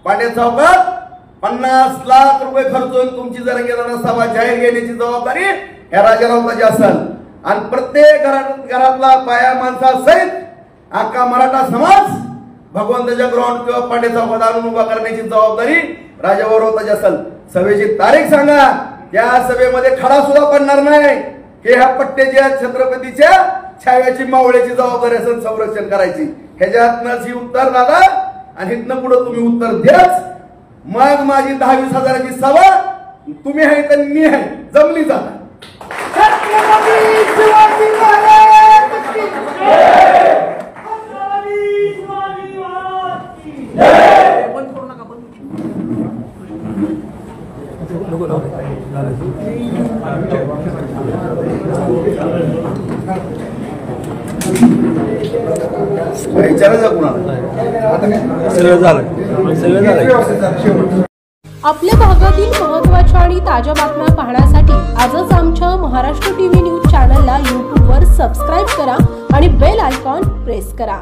पांडे चौकात 50 लाख रुपये खर्चून तुमची जरंगेदार सभा जाहीर घेण्याची जबाबदारी या राजारावताची असेल. आणि प्रत्येक घरातला पाया माणसासहित अख्खा मराठा समाज भगवंताच्या ग्राउंड किंवा पांडे चौकात आणून उभा करण्याची जबाबदारी राजाभाऊरावताची असेल. सभेची तारीख सांगा. त्या सभेमध्ये खडा सुद्धा पडणार नाही की ह्या पट्ट्याच्या छत्रपतीच्या छाव्याची मावळ्याची जबाबदारी असेल संरक्षण करायची. ह्याच्यातनंच ही उत्तर दादा. आणि इथनं पुढे तुम्ही उत्तर द्याच. मग माझी 10-20 हजाराची सभा तुम्ही आहे तर मी आहे जमली जाता. विचारायचं कुणाला आपल्या भागातील महत्त्वाच्या आणि ताज्या बातम्या पाहण्यासाठी आजच आमच्या महाराष्ट्र टीव्ही न्यूज चॅनलला यूट्यूबवर सबस्क्राईब करा आणि बेल आयकॉन प्रेस करा.